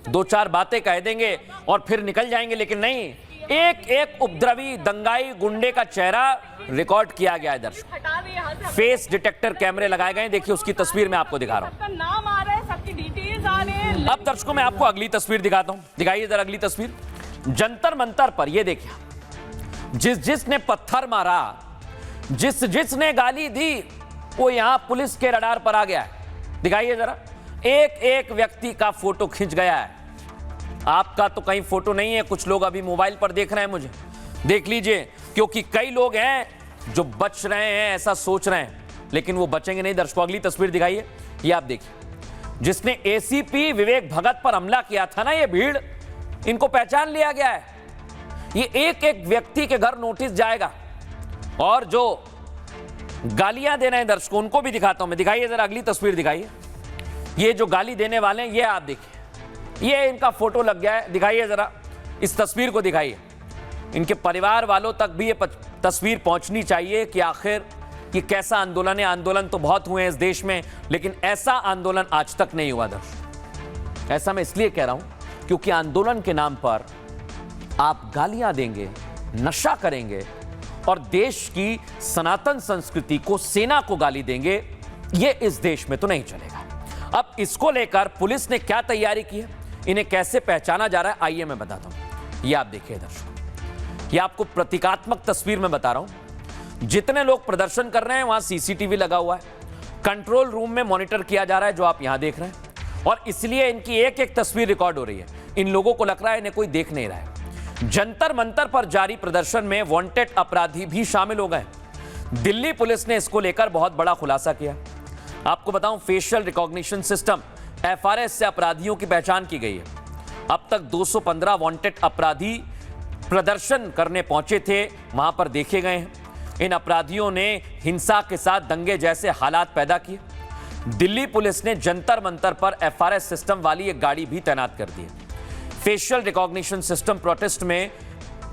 2-4 बातें कह देंगे और फिर निकल जाएंगे। लेकिन नहीं, एक एक उपद्रवी दंगाई गुंडे का चेहरा रिकॉर्ड किया गया है दर्शकों। फेस डिटेक्टर कैमरे लगाए गए हैं, देखिए उसकी तस्वीर मैं आपको दिखा रहा हूं। नाम आ रहा है, सबकी डिटेल्स आ रहे हैं। अब दर्शकों मैं आपको अगली तस्वीर दिखाता हूं, दिखाइए जरा अगली तस्वीर। जंतर मंतर पर ये देखिए, जिसने पत्थर मारा, जिसने गाली दी, वो यहां पुलिस के रडार पर आ गया है। दिखाइए जरा, एक एक व्यक्ति का फोटो खींच गया है। आपका तो कहीं फोटो नहीं है, कुछ लोग अभी मोबाइल पर देख रहे हैं मुझे, देख लीजिए, क्योंकि कई लोग हैं जो बच रहे हैं, ऐसा सोच रहे हैं, लेकिन वो बचेंगे नहीं। दर्शकों अगली तस्वीर दिखाइए, ये आप देखिए, जिसने एसीपी विवेक भगत पर हमला किया था ना, ये भीड़, इनको पहचान लिया गया है। ये एक एक व्यक्ति के घर नोटिस जाएगा और जो गालियां दे रहे हैं दर्शकों उनको भी दिखाता हूं मैं। दिखाइए जरा अगली तस्वीर दिखाइए, ये जो गाली देने वाले हैं ये आप देखिए, ये इनका फोटो लग गया है। दिखाइए जरा इस तस्वीर को, दिखाइए। इनके परिवार वालों तक भी ये तस्वीर पहुंचनी चाहिए कि आखिर ये कैसा आंदोलन है। आंदोलन तो बहुत हुए हैं इस देश में, लेकिन ऐसा आंदोलन आज तक नहीं हुआ दर्शक। ऐसा मैं इसलिए कह रहा हूं क्योंकि आंदोलन के नाम पर आप गालियां देंगे, नशा करेंगे और देश की सनातन संस्कृति को, सेना को गाली देंगे, ये इस देश में तो नहीं चलेगा। अब इसको लेकर पुलिस ने क्या तैयारी की है, इन्हें कैसे पहचाना जा रहा है, आइए मैं बताता हूं। ये आप देखिए दर्शकों, ये आपको प्रतीकात्मक तस्वीर में बता रहा हूं। जितने लोग प्रदर्शन कर रहे हैं वहां सीसीटीवी लगा हुआ है, कंट्रोल रूम में मॉनिटर किया जा रहा है जो आप यहां देख रहे हैं, और इसलिए इनकी एक एक तस्वीर रिकॉर्ड हो रही है। इन लोगों को लग रहा है इन्हें कोई देख नहीं रहा है। जंतर मंतर पर जारी प्रदर्शन में वांटेड अपराधी भी शामिल हो गए। दिल्ली पुलिस ने इसको लेकर बहुत बड़ा खुलासा किया। आपको बताऊं, फेशियल रिकॉग्निशन सिस्टम FRS से अपराधियों की पहचान की गई है। अब तक 215 वांटेड अपराधी प्रदर्शन करने पहुंचे थे, वहां पर देखे गए हैं। इन अपराधियों ने हिंसा के साथ दंगे जैसे हालात पैदा किए। दिल्ली पुलिस ने जंतर मंतर पर FRS सिस्टम वाली एक गाड़ी भी तैनात कर दी है। फेशियल रिकॉग्निशन सिस्टम प्रोटेस्ट में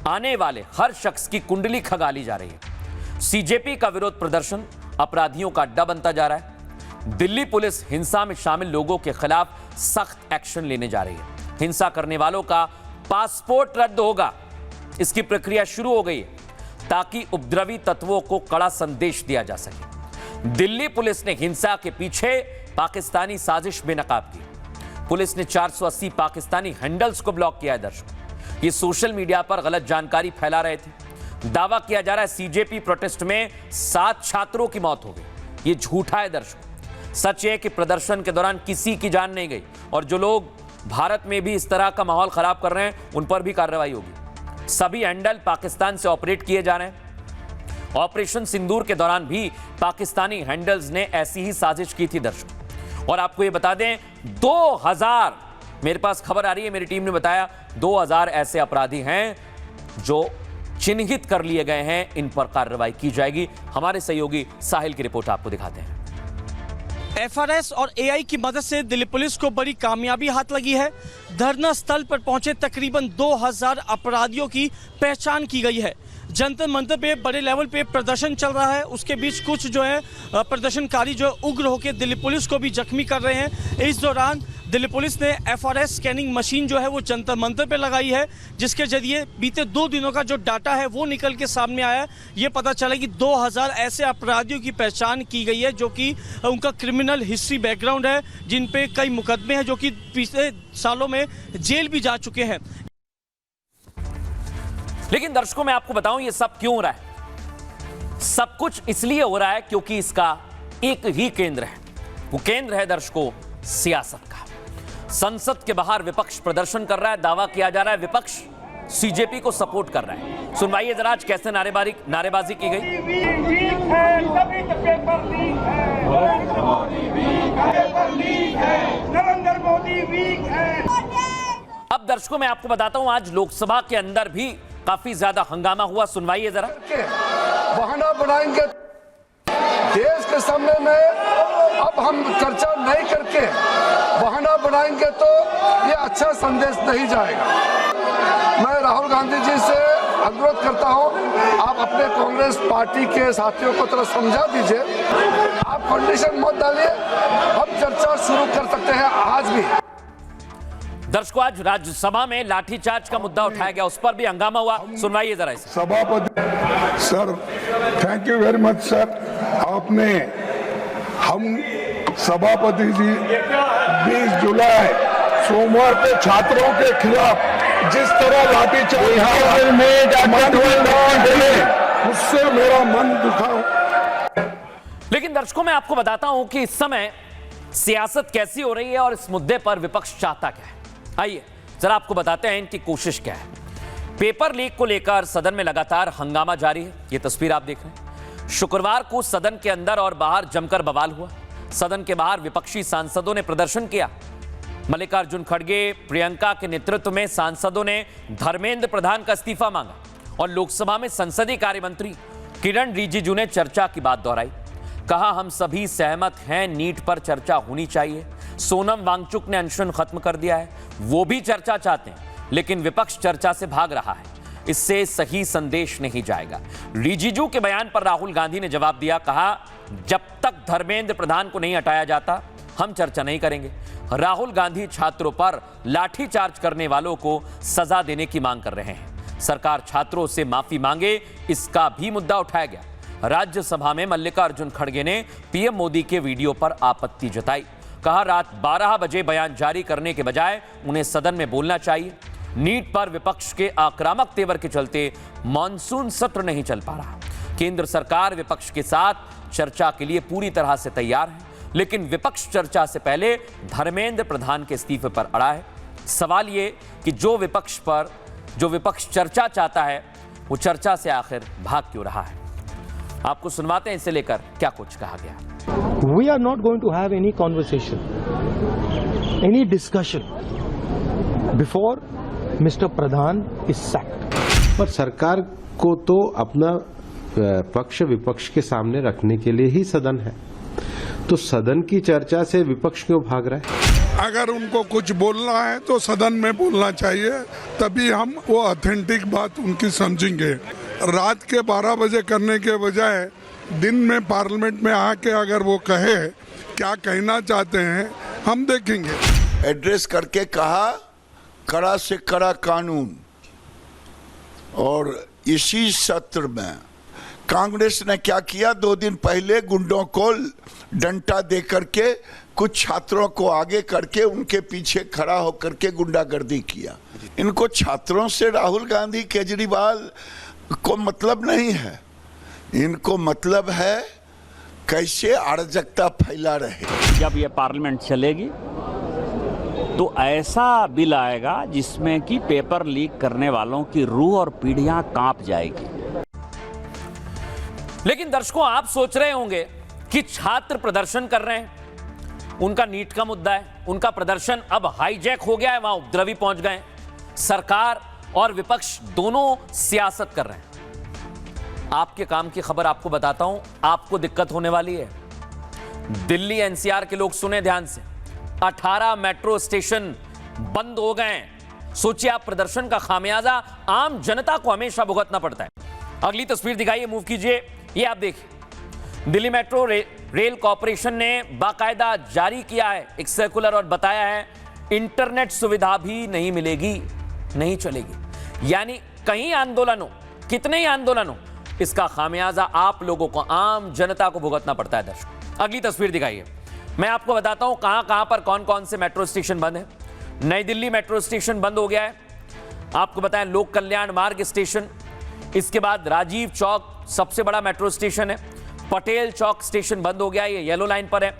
आने वाले हर शख्स की कुंडली खंगाली जा रही है। CJP का विरोध प्रदर्शन अपराधियों का अड्डा बनता जा रहा है। दिल्ली पुलिस हिंसा में शामिल लोगों के खिलाफ सख्त एक्शन लेने जा रही है। हिंसा करने वालों का पासपोर्ट रद्द होगा, इसकी प्रक्रिया शुरू हो गई है ताकि उपद्रवी तत्वों को कड़ा संदेश दिया जा सके। दिल्ली पुलिस ने हिंसा के पीछे पाकिस्तानी साजिश बेनकाब की। पुलिस ने 480 पाकिस्तानी हैंडल्स को ब्लॉक किया है। दर्शकों, ये सोशल मीडिया पर गलत जानकारी फैला रहे थे। दावा किया जा रहा है CJP प्रोटेस्ट में 7 छात्रों की मौत हो गई। ये झूठा है दर्शकों। सच है कि प्रदर्शन के दौरान किसी की जान नहीं गई, और जो लोग भारत में भी इस तरह का माहौल खराब कर रहे हैं उन पर भी कार्रवाई होगी। सभी हैंडल पाकिस्तान से ऑपरेट किए जा रहे हैं। ऑपरेशन सिंदूर के दौरान भी पाकिस्तानी हैंडल्स ने ऐसी ही साजिश की थी दर्शकों। और आपको ये बता दें, 2000, मेरे पास खबर आ रही है, मेरी टीम ने बताया 2000 ऐसे अपराधी हैं जो चिन्हित कर लिए गए हैं। इन पर कार्रवाई की जाएगी। हमारे सहयोगी साहिल की रिपोर्ट आपको दिखाते हैं। FRS और AI की मदद से दिल्ली पुलिस को बड़ी कामयाबी हाथ लगी है। धरना स्थल पर पहुंचे तकरीबन 2000 अपराधियों की पहचान की गई है। जंतर मंतर पे बड़े लेवल पे प्रदर्शन चल रहा है, उसके बीच कुछ जो है प्रदर्शनकारी जो उग्र होकर दिल्ली पुलिस को भी जख्मी कर रहे हैं। इस दौरान दिल्ली पुलिस ने FRS स्कैनिंग मशीन जो है वो जंतर मंतर पे लगाई है, जिसके जरिए बीते 2 दिनों का जो डाटा है वो निकल के सामने आया है। ये पता चला कि 2000 ऐसे अपराधियों की पहचान की गई है जो कि उनका क्रिमिनल हिस्ट्री बैकग्राउंड है, जिन पे कई मुकदमे हैं, जो कि पिछले सालों में जेल भी जा चुके हैं। लेकिन दर्शकों, मैं आपको बताऊं ये सब क्यों हो रहा है। सब कुछ इसलिए हो रहा है क्योंकि इसका एक ही केंद्र है। वो केंद्र है दर्शकों, सियासत का। संसद के बाहर विपक्ष प्रदर्शन कर रहा है। दावा किया जा रहा है विपक्ष CJP को सपोर्ट कर रहा है। सुनवाइए जरा आज कैसे नारेबाजी की गई। अब दर्शकों, मैं आपको बताता हूं, आज लोकसभा के अंदर भी काफी ज्यादा हंगामा हुआ। सुनवाइए जरा। बहाना बनाएंगे देश के सामने में, अब हम चर्चा नहीं करके बहाना बनाएंगे तो ये अच्छा संदेश नहीं जाएगा। मैं राहुल गांधी जी से अनुरोध करता हूं, आप अपने कांग्रेस पार्टी के साथियों को थोड़ा समझा दीजिए। आप कंडीशन मत डालिए, हम चर्चा शुरू कर सकते हैं आज भी। दर्शकों, आज राज्यसभा में लाठीचार्ज का मुद्दा उठाया गया, उस पर भी हंगामा हुआ। सुनवाइए जरा इसे। सभापति sir, thank you very much sir. आपने हम सभापति जी 20 जुलाई सोमवार को छात्रों के खिलाफ जिस तरह लाठीचार्ज उससे मेरा मन दुखा। लेकिन दर्शकों, मैं आपको बताता हूं कि इस समय सियासत कैसी हो रही है और इस मुद्दे पर विपक्ष चाहता क्या है। आइए जरा आपको बताते हैं इनकी कोशिश क्या है। पेपर लीक को लेकर सदन में लगातार हंगामा जारी है। ये तस्वीर आप देख रहे हैं। शुक्रवार को सदन के अंदर और बाहर जमकर बवाल हुआ। सदन के बाहर विपक्षी सांसदों ने प्रदर्शन किया। मल्लिकार्जुन खड़गे, प्रियंका के नेतृत्व में सांसदों ने धर्मेंद्र प्रधान का इस्तीफा मांगा और लोकसभा में संसदीय कार्य मंत्री किरण रिजिजू ने चर्चा की बात दोहराई। कहा, हम सभी सहमत हैं, नीट पर चर्चा होनी चाहिए। सोनम वांगचुक ने अनशन खत्म कर दिया है, वो भी चर्चा चाहते हैं, लेकिन विपक्ष चर्चा से भाग रहा है। इससे सही संदेश नहीं जाएगा। रिजिजू के बयान पर राहुल गांधी ने जवाब दिया। कहा, जब तक धर्मेंद्र प्रधान को नहीं हटाया जाता हम चर्चा नहीं करेंगे। राहुल गांधी छात्रों पर लाठीचार्ज करने वालों को सजा देने की मांग कर रहे हैं। सरकार छात्रों से माफी मांगे, इसका भी मुद्दा उठाया गया। राज्यसभा में मल्लिकार्जुन खड़गे ने पीएम मोदी के वीडियो पर आपत्ति जताई। कहा रात 12 बजे बयान जारी करने के बजाय उन्हें सदन में बोलना चाहिए। नीट पर विपक्ष के आक्रामक तेवर के चलते मॉनसून सत्र नहीं चल पा रहा। केंद्र सरकार विपक्ष के साथ चर्चा के लिए पूरी तरह से तैयार है, लेकिन विपक्ष चर्चा से पहले धर्मेंद्र प्रधान के इस्तीफे पर अड़ा है। सवाल ये कि जो विपक्ष चर्चा चाहता है वो चर्चा से आखिर भाग क्यों रहा है। आपको सुनवाते हैं इसे लेकर क्या कुछ कहा गया। We are not going to have any conversation, any discussion before Mr. Pradhan is sacked. पर सरकार को तो अपना पक्ष विपक्ष के सामने रखने के लिए ही सदन है, तो सदन की चर्चा से विपक्ष क्यों भाग रहा है? अगर उनको कुछ बोलना है तो सदन में बोलना चाहिए, तभी हम वो ऑथेंटिक बात उनकी समझेंगे। रात के 12 बजे करने के बजाय दिन में पार्लियामेंट में आके अगर वो कहे क्या कहना चाहते हैं हम देखेंगे। एड्रेस करके कहा कड़ा से कड़ा कानून, और इसी सत्र में कांग्रेस ने क्या किया, 2 दिन पहले गुंडों को डंडा दे करके कुछ छात्रों को आगे करके उनके पीछे खड़ा होकर के गुंडागर्दी किया। इनको छात्रों से राहुल गांधी केजरीवाल को मतलब नहीं है, इनको मतलब है कैसे अराजकता फैला रहे। जब ये पार्लियामेंट चलेगी तो ऐसा बिल आएगा जिसमें कि पेपर लीक करने वालों की रूह और पीढ़ियां कांप जाएगी। लेकिन दर्शकों, आप सोच रहे होंगे कि छात्र प्रदर्शन कर रहे हैं, उनका नीट का मुद्दा है, उनका प्रदर्शन अब हाईजैक हो गया है, वहां उपद्रवी पहुंच गए। सरकार और विपक्ष दोनों सियासत कर रहे हैं। आपके काम की खबर आपको बताता हूं, आपको दिक्कत होने वाली है। दिल्ली एनसीआर के लोग सुने ध्यान से, 18 मेट्रो स्टेशन बंद हो गए। सोचिए, आप प्रदर्शन का खामियाजा आम जनता को हमेशा भुगतना पड़ता है। अगली तस्वीर दिखाइए, मूव कीजिए, ये आप देखिए। दिल्ली मेट्रो रेल कॉरपोरेशन ने बाकायदा जारी किया है एक सर्कुलर और बताया है इंटरनेट सुविधा भी नहीं मिलेगी, नहीं चलेगी। यानी कहीं आंदोलन हो, कितने ही आंदोलन हो, इसका खामियाजा आप लोगों को, आम जनता को भुगतना पड़ता है। दर्शक, अगली तस्वीर दिखाइए, मैं आपको बताता हूं कहां पर कौन कौन से मेट्रो स्टेशन बंद है। नई दिल्ली मेट्रो स्टेशन बंद हो गया है, आपको बताएं लोक कल्याण मार्ग स्टेशन, इसके बाद राजीव चौक सबसे बड़ा मेट्रो स्टेशन है, पटेल चौक स्टेशन बंद हो गया है, ये येलो लाइन पर है।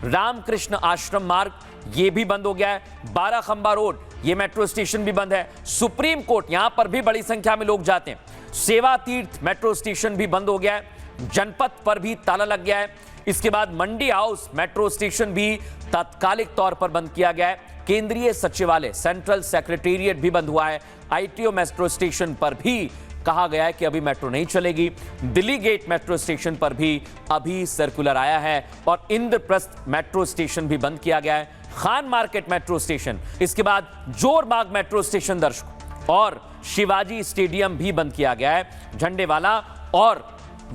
रामकृष्ण आश्रम मार्ग ये भी बंद हो गया है। 12 खंबा रोड ये मेट्रो स्टेशन भी बंद है। सुप्रीम कोर्ट यहां पर भी बड़ी संख्या में लोग जाते हैं। सेवा तीर्थ मेट्रो स्टेशन भी बंद हो गया है। जनपथ पर भी ताला लग गया है। इसके बाद मंडी हाउस मेट्रो स्टेशन भी तात्कालिक तौर पर बंद किया गया है। केंद्रीय सचिवालय सेंट्रल सेक्रेटेरिएट भी बंद हुआ है। आईटीओ मेट्रो स्टेशन पर भी कहा गया है कि अभी मेट्रो नहीं चलेगी। दिल्ली गेट मेट्रो स्टेशन पर भी अभी सर्कुलर आया है और इंद्रप्रस्थ मेट्रो स्टेशन भी बंद किया गया है। खान मार्केट मेट्रो स्टेशन, इसके बाद जोरबाग मेट्रो स्टेशन दर्शक और शिवाजी स्टेडियम भी बंद किया गया है, झंडेवाला, और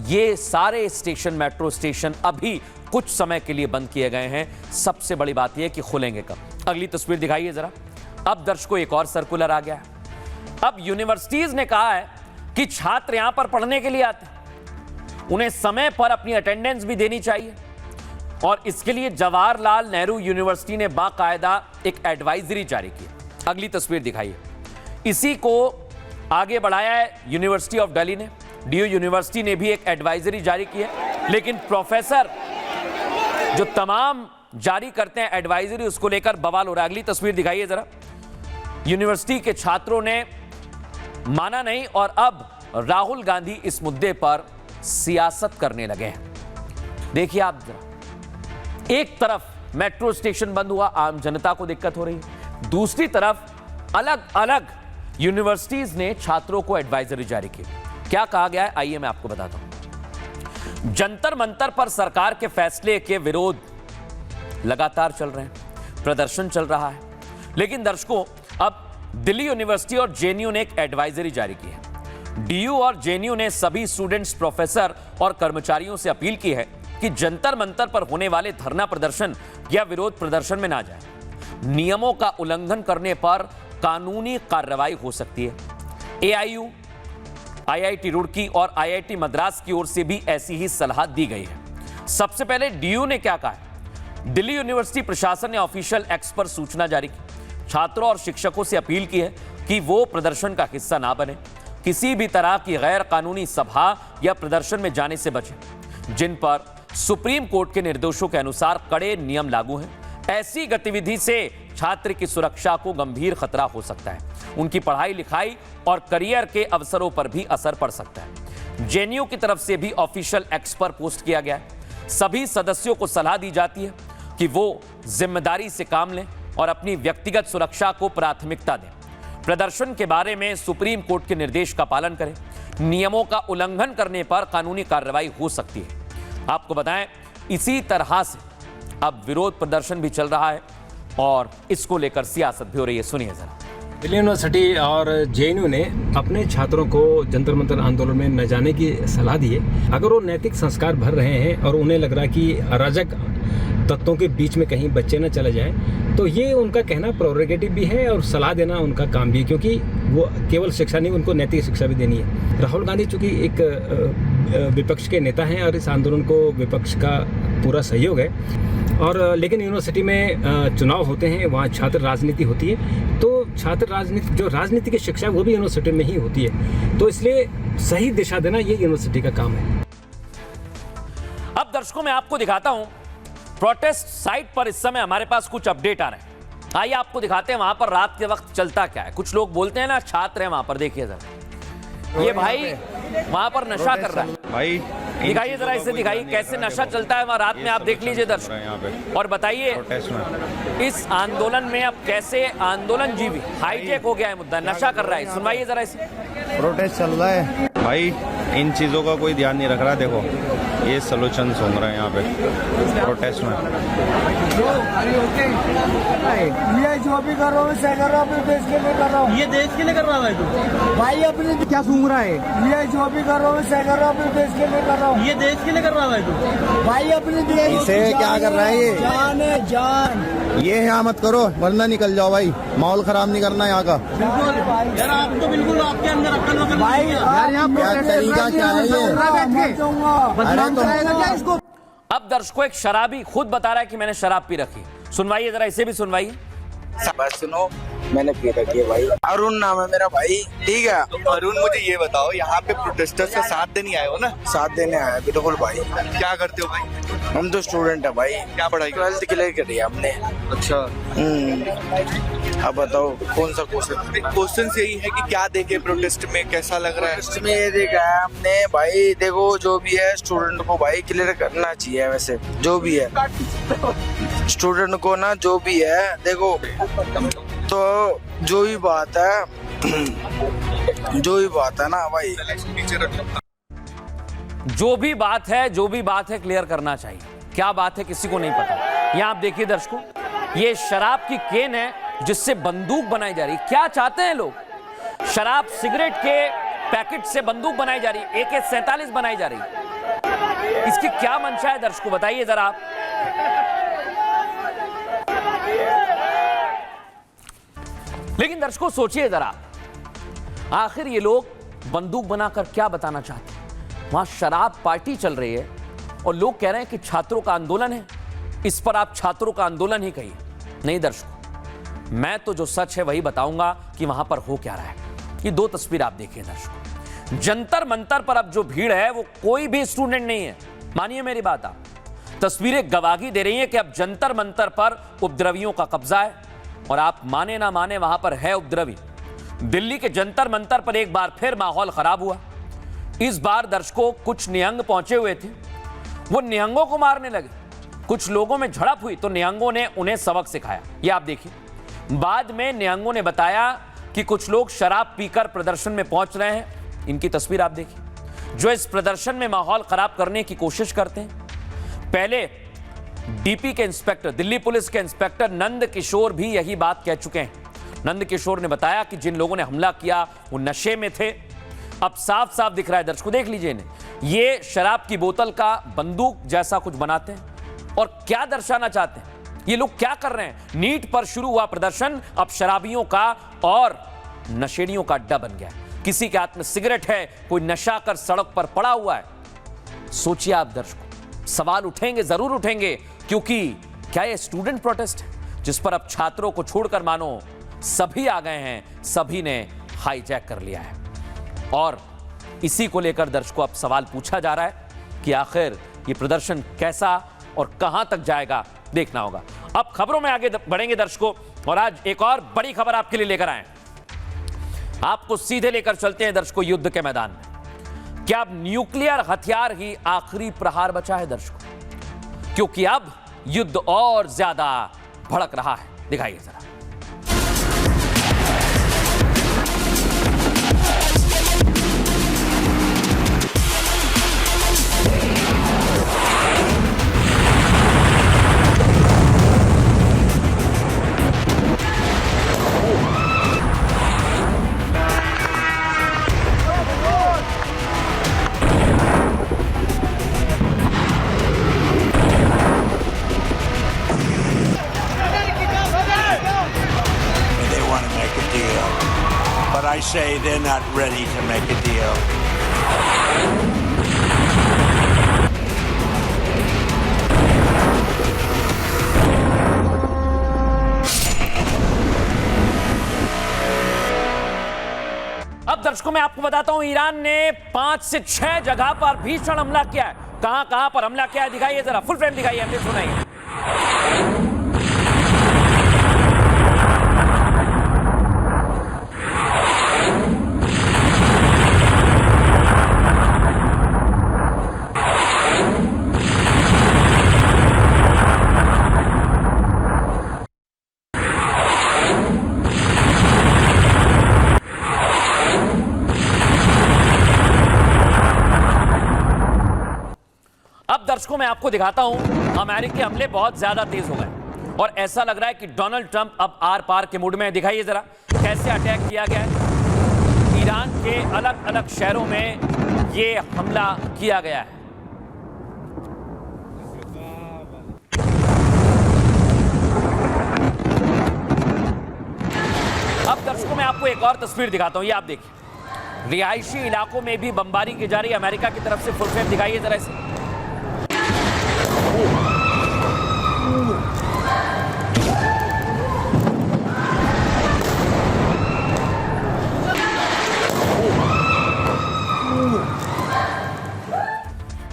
ये सारे स्टेशन मेट्रो स्टेशन अभी कुछ समय के लिए बंद किए गए हैं। सबसे बड़ी बात यह कि खुलेंगे कब। अगली तस्वीर दिखाइए जरा। अब दर्शकों, एक और सर्कुलर आ गया है। अब यूनिवर्सिटीज ने कहा है कि छात्र यहां पर पढ़ने के लिए आते हैं, उन्हें समय पर अपनी अटेंडेंस भी देनी चाहिए, और इसके लिए जवाहरलाल नेहरू यूनिवर्सिटी ने बाकायदा एक एडवाइजरी जारी की। अगली तस्वीर दिखाइए। इसी को आगे बढ़ाया है यूनिवर्सिटी ऑफ दिल्ली ने। डीयू यूनिवर्सिटी ने भी एक एडवाइजरी जारी की है, लेकिन प्रोफेसर जो तमाम जारी करते हैं एडवाइजरी, उसको लेकर बवाल हो रहा है। अगली तस्वीर दिखाइए जरा। यूनिवर्सिटी के छात्रों ने माना नहीं और अब राहुल गांधी इस मुद्दे पर सियासत करने लगे हैं। देखिए आप जरा, एक तरफ मेट्रो स्टेशन बंद हुआ, आम जनता को दिक्कत हो रही है, दूसरी तरफ अलग अलग यूनिवर्सिटीज ने छात्रों को एडवाइजरी जारी की। क्या कहा गया है, आइए मैं आपको बताता हूं। जंतर मंतर पर सरकार के फैसले के विरोध लगातार चल रहे हैं, प्रदर्शन चल रहा है, लेकिन दर्शकों अब दिल्ली यूनिवर्सिटी और जेएनयू ने एक एडवाइजरी जारी की है। डीयू और जेएनयू ने सभी स्टूडेंट्स, प्रोफेसर और कर्मचारियों से अपील की है कि जंतर मंतर पर होने वाले धरना प्रदर्शन या विरोध प्रदर्शन में ना जाए। नियमों का उल्लंघन करने पर कानूनी कार्रवाई हो सकती है। एआईयू, आईआईटी रुड़की और आईआईटी मद्रास की ओर से भी ऐसी ही सलाह दी गई है। सबसे पहले डीयू ने क्या कहा है? दिल्ली यूनिवर्सिटी प्रशासन ने ऑफिशियल एक्स पर सूचना जारी की। छात्रों और शिक्षकों से अपील की है कि वो प्रदर्शन का हिस्सा ना बने, किसी भी तरह की गैर कानूनी सभा या प्रदर्शन में जाने से बचें जिन पर सुप्रीम कोर्ट के निर्देशों के अनुसार कड़े नियम लागू हैं। ऐसी गतिविधि से छात्र की सुरक्षा को गंभीर खतरा हो सकता है, उनकी पढ़ाई लिखाई और करियर के अवसरों पर भी असर पड़ सकता है। जेएनयू की तरफ से भी ऑफिशियल एक्स पर पोस्ट किया गया है। सभी सदस्यों को सलाह दी जाती है कि वो जिम्मेदारी से काम लें और अपनी व्यक्तिगत सुरक्षा को प्राथमिकता दें। प्रदर्शन के बारे में सुप्रीम कोर्ट के निर्देश का पालन करें। नियमों का उल्लंघन करने पर कानूनी कार्रवाई हो सकती है। आपको बताएं, इसी तरह से अब विरोध प्रदर्शन भी चल रहा है और इसको लेकर सियासत भी हो रही है। सुनिए जरा। दिल्ली यूनिवर्सिटी और जेएनयू ने अपने छात्रों को जंतर मंतर आंदोलन में न जाने की सलाह दी है। अगर वो नैतिक संस्कार भर रहे हैं और उन्हें लग रहा है कि अराजक तत्वों के बीच में कहीं बच्चे न चले जाएं, तो ये उनका कहना प्रोरोगेटिव भी है और सलाह देना उनका काम भी है, क्योंकि वो केवल शिक्षा नहीं, उनको नैतिक शिक्षा भी देनी है। राहुल गांधी चूंकि एक विपक्ष के नेता हैं और इस आंदोलन को विपक्ष का पूरा सहयोग है, और लेकिन यूनिवर्सिटी में चुनाव होते हैं, वहाँ छात्र राजनीति होती है, तो छात्र राजनीति जो राजनीति की शिक्षा वो भी यूनिवर्सिटी में ही होती है, तो इसलिए सही दिशा देना ये यूनिवर्सिटी का काम है। अब दर्शकों मैं आपको दिखाता हूं प्रोटेस्ट साइट पर इस समय हमारे पास कुछ अपडेट आ रहे हैं। आइए आपको दिखाते हैं वहां पर रात के वक्त चलता क्या है। कुछ लोग बोलते हैं ना छात्र हैं वहां पर, देखिए जरा ये भाई वहां पर नशा कर रहा है भाई, दिखाइए जरा, इसे दिखाइए कैसे नशा चलता है वहां रात में। आप देख लीजिए दर्शक और बताइए इस आंदोलन में अब कैसे आंदोलन जीवी हाईटेक हो गया है मुद्दा, नशा कर रहा है। सुनवाइए जरा इसे। प्रोटेस्ट चल रहा है भाई, इन चीज़ों का कोई ध्यान नहीं रख रहा। देखो ये सॉल्यूशन सुन रहे हैं यहाँ पे प्रोटेस्ट में। ये जो भी कर रहा हूँ सही कर रहा हूँ, अपने देश के लिए कर रहा हूँ। ये देश के लिए कर रहा है भाई अपने क्या सूंघ रहा है? ये जो भी कर रहा हूँ सही कर रहा हूँ, अपने देश के लिए कर रहा हूँ। ये देश के लिए कर रहा है भाई अपने देश। इसे क्या कर रहा है ये? जान है जान। ये यहाँ मत करो वरना निकल जाओ भाई, माहौल खराब नहीं करना यहाँ का। बिल्कुल यार, आप तो बिल्कुल आपके अंदर अक्ल वक्ल भाई यार, यहाँ तरीका क्या है इसको। अब दर्शकों एक शराबी खुद बता रहा है कि मैंने शराब पी रखी। सुनवाइए जरा, इसे भी सुनवाइए। बस सुनो, मैंने पी रखी है भाई। अरुण नाम है मेरा भाई, ठीक है। अरुण मुझे ये बताओ, यहाँ पे प्रोटेस्टर्स का साथ देने आए हो ना? साथ देने आया बिल्कुल भाई। क्या करते हो भाई? हम तो स्टूडेंट है भाई। क्या पढ़ाई? 12th क्लियर करी है हमने। अच्छा अब बताओ कौन सा क्वेश्चन? क्वेश्चन यही है कि क्या देखे प्रोटेस्ट में, कैसा लग रहा है? प्रोटेस्ट में ये देखा है हमने भाई, देखो जो भी है स्टूडेंट को भाई क्लियर करना चाहिए। वैसे जो भी है स्टूडेंट को ना, जो भी है देखो, तो जो भी बात है ना भाई, जो भी बात है क्लियर करना चाहिए। क्या बात है किसी को नहीं पता। यहाँ आप देखिए दर्शकों, ये शराब की केन है जिससे बंदूक बनाई जा रही है। क्या चाहते हैं लोग? शराब सिगरेट के पैकेट से बंदूक बनाई जा रही है, AK-47 बनाई जा रही है। इसकी क्या मंशा है दर्शकों, बताइए जरा आप। लेकिन दर्शकों सोचिए जरा, आखिर ये लोग बंदूक बनाकर क्या बताना चाहते हैं? वहां शराब पार्टी चल रही है और लोग कह रहे हैं कि छात्रों का आंदोलन है, इस पर आप छात्रों का आंदोलन ही कहिए। नहीं दर्शकों, मैं तो जो सच है वही बताऊंगा कि वहां पर हो क्या रहा है। ये दो तस्वीर आप देखिए दर्शकों। जंतर मंतर पर अब जो भीड़ है वो कोई भी स्टूडेंट नहीं है, मानिए मेरी बात। आप तस्वीरें गवाही दे रही हैं कि अब जंतर मंतर पर उपद्रवियों का कब्जा है, और आप माने ना माने वहां पर है उपद्रवी। दिल्ली के जंतर मंतर पर एक बार फिर माहौल खराब हुआ। इस बार दर्शकों कुछ निहंग पहुंचे हुए थे, वो निहंगों को मारने लगे। कुछ लोगों में झड़प हुई तो निहंगों ने उन्हें सबक सिखाया। ये आप देखिए। बाद में निहंगों ने बताया कि कुछ लोग शराब पीकर प्रदर्शन में पहुंच रहे हैं। इनकी तस्वीर आप देखिए, जो इस प्रदर्शन में माहौल खराब करने की कोशिश करते हैं। पहले डीपी के इंस्पेक्टर, दिल्ली पुलिस के इंस्पेक्टर नंद किशोर भी यही बात कह चुके हैं। नंद किशोर ने बताया कि जिन लोगों ने हमला किया वो नशे में थे। अब साफ साफ दिख रहा है दर्शकों, देख लीजिए इन्हें, ये शराब की बोतल का बंदूक जैसा कुछ बनाते हैं और क्या दर्शाना चाहते हैं। ये लोग क्या कर रहे हैं? नीट पर शुरू हुआ प्रदर्शन अब शराबियों का और नशेड़ियों का अड्डा बन गया। किसी के हाथ में सिगरेट है, कोई नशा कर सड़क पर पड़ा हुआ है। सोचिए आप दर्शकों, सवाल उठेंगे, जरूर उठेंगे, क्योंकि क्या ये स्टूडेंट प्रोटेस्ट है जिस पर अब छात्रों को छोड़कर मानो सभी आ गए हैं, सभी ने हाईजैक कर लिया है? और इसी को लेकर दर्शकों अब सवाल पूछा जा रहा है कि आखिर ये प्रदर्शन कैसा और कहां तक जाएगा, देखना होगा। अब खबरों में आगे बढ़ेंगे दर्शकों, और आज एक और बड़ी खबर आपके लिए लेकर आए। आपको सीधे लेकर चलते हैं दर्शकों युद्ध के मैदान में। क्या अब न्यूक्लियर हथियार ही आखिरी प्रहार बचा है दर्शकों? क्योंकि अब युद्ध और ज्यादा भड़क रहा है। दिखाइए जरा। I say they're not ready to make a deal. अब दर्शकों मैं आपको बताता हूं, ईरान ने 5 से 6 जगह पर भीषण हमला किया है। कहां पर हमला किया है दिखाइए जरा, फुल फ्रेम दिखाइए, हमने सुनाइए। दर्शकों मैं आपको दिखाता हूं, अमेरिकी हमले बहुत ज्यादा तेज हो गए और ऐसा लग रहा है कि डोनाल्ड ट्रंप अब आर पार के मूड में है। दिखाइए जरा कैसे अटैक किया गया है। ईरान के अलग अलग शहरों में ये हमला किया गया है। अब दर्शकों मैं आपको एक और तस्वीर दिखाता हूं, ये आप देखिए। रिहायशी इलाकों में भी बमबारी की जा रही है अमेरिका की तरफ से। फुल फ्रेम दिखाइए जरा इसे।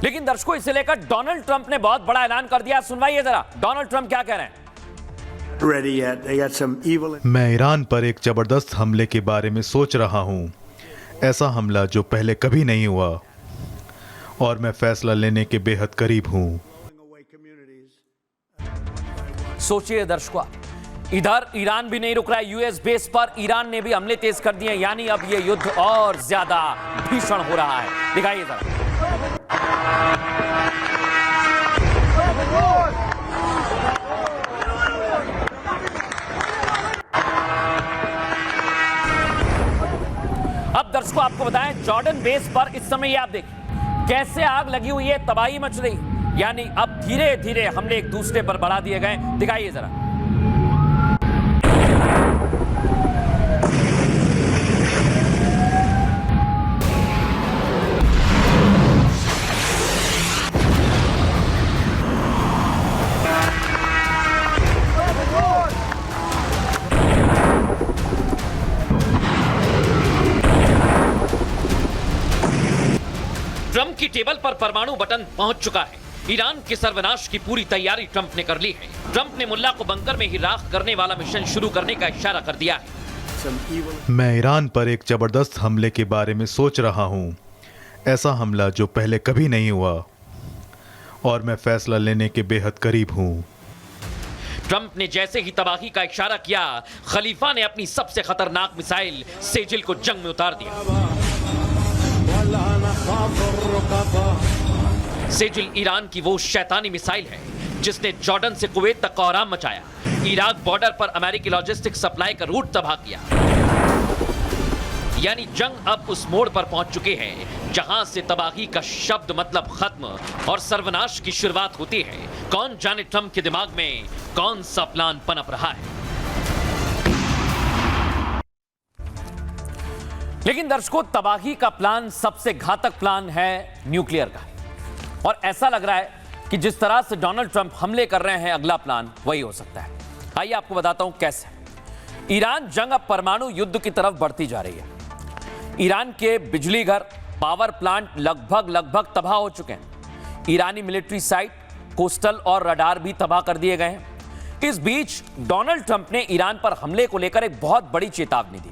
लेकिन दर्शकों इसे लेकर डोनाल्ड ट्रंप ने बहुत बड़ा ऐलान कर दिया, सुनवाइए जरा डोनाल्ड ट्रंप क्या कह रहे हैं। मैं ईरान पर एक जबरदस्त हमले के बारे में सोच रहा हूं, ऐसा हमला जो पहले कभी नहीं हुआ, और मैं फैसला लेने के बेहद करीब हूं। सोचिए दर्शकों, इधर ईरान भी नहीं रुक रहा है। यूएस बेस पर ईरान ने भी हमले तेज कर दिए, यानी अब यह युद्ध और ज्यादा भीषण हो रहा है। दिखाइए जरा। अब दर्शकों आपको बताएं, जॉर्डन बेस पर इस समय ये आप देखिए कैसे आग लगी हुई है, तबाही मच रही, यानी अब धीरे धीरे हमले एक दूसरे पर बढ़ा दिए गए। दिखाइए जरा। ट्रंप की टेबल पर परमाणु बटन पहुंच चुका है। ईरान के सर्वनाश की पूरी तैयारी ट्रंप ने कर ली है। ट्रंप ने मुल्ला को बंकर में ही राख करने वाला मिशन शुरू करने का इशारा कर दिया है। मैं ईरान पर एक जबरदस्त हमले के बारे में सोच रहा हूं, ऐसा हमला जो पहले कभी नहीं हुआ, और मैं फैसला लेने के बेहद करीब हूं। ट्रंप ने जैसे ही तबाही का इशारा किया, खलीफा ने अपनी सबसे खतरनाक मिसाइल सेजिल को जंग में उतार दिया। सेजिल ईरान की वो शैतानी मिसाइल है जिसने जॉर्डन से कुवैत तक कोहराम मचाया, इराक बॉर्डर पर अमेरिकी लॉजिस्टिक सप्लाई का रूट तबाह किया। यानी जंग अब उस मोड़ पर पहुंच चुके हैं जहां से तबाही का शब्द मतलब खत्म और सर्वनाश की शुरुआत होती है। कौन जाने ट्रंप के दिमाग में कौन सा प्लान पनप रहा है। लेकिन दर्शकों, तबाही का प्लान सबसे घातक प्लान है न्यूक्लियर का, और ऐसा लग रहा है कि जिस तरह से डोनाल्ड ट्रंप हमले कर रहे हैं, अगला प्लान वही हो सकता है। आइए आपको बताता हूं कैसे। ईरान जंग अब परमाणु युद्ध की तरफ बढ़ती जा रही है। ईरान के बिजली घर, पावर प्लांट लगभग तबाह हो चुके हैं। ईरानी मिलिट्री साइट, कोस्टल और रडार भी तबाह कर दिए गए हैं। इस बीच डोनाल्ड ट्रंप ने ईरान पर हमले को लेकर एक बहुत बड़ी चेतावनी दी।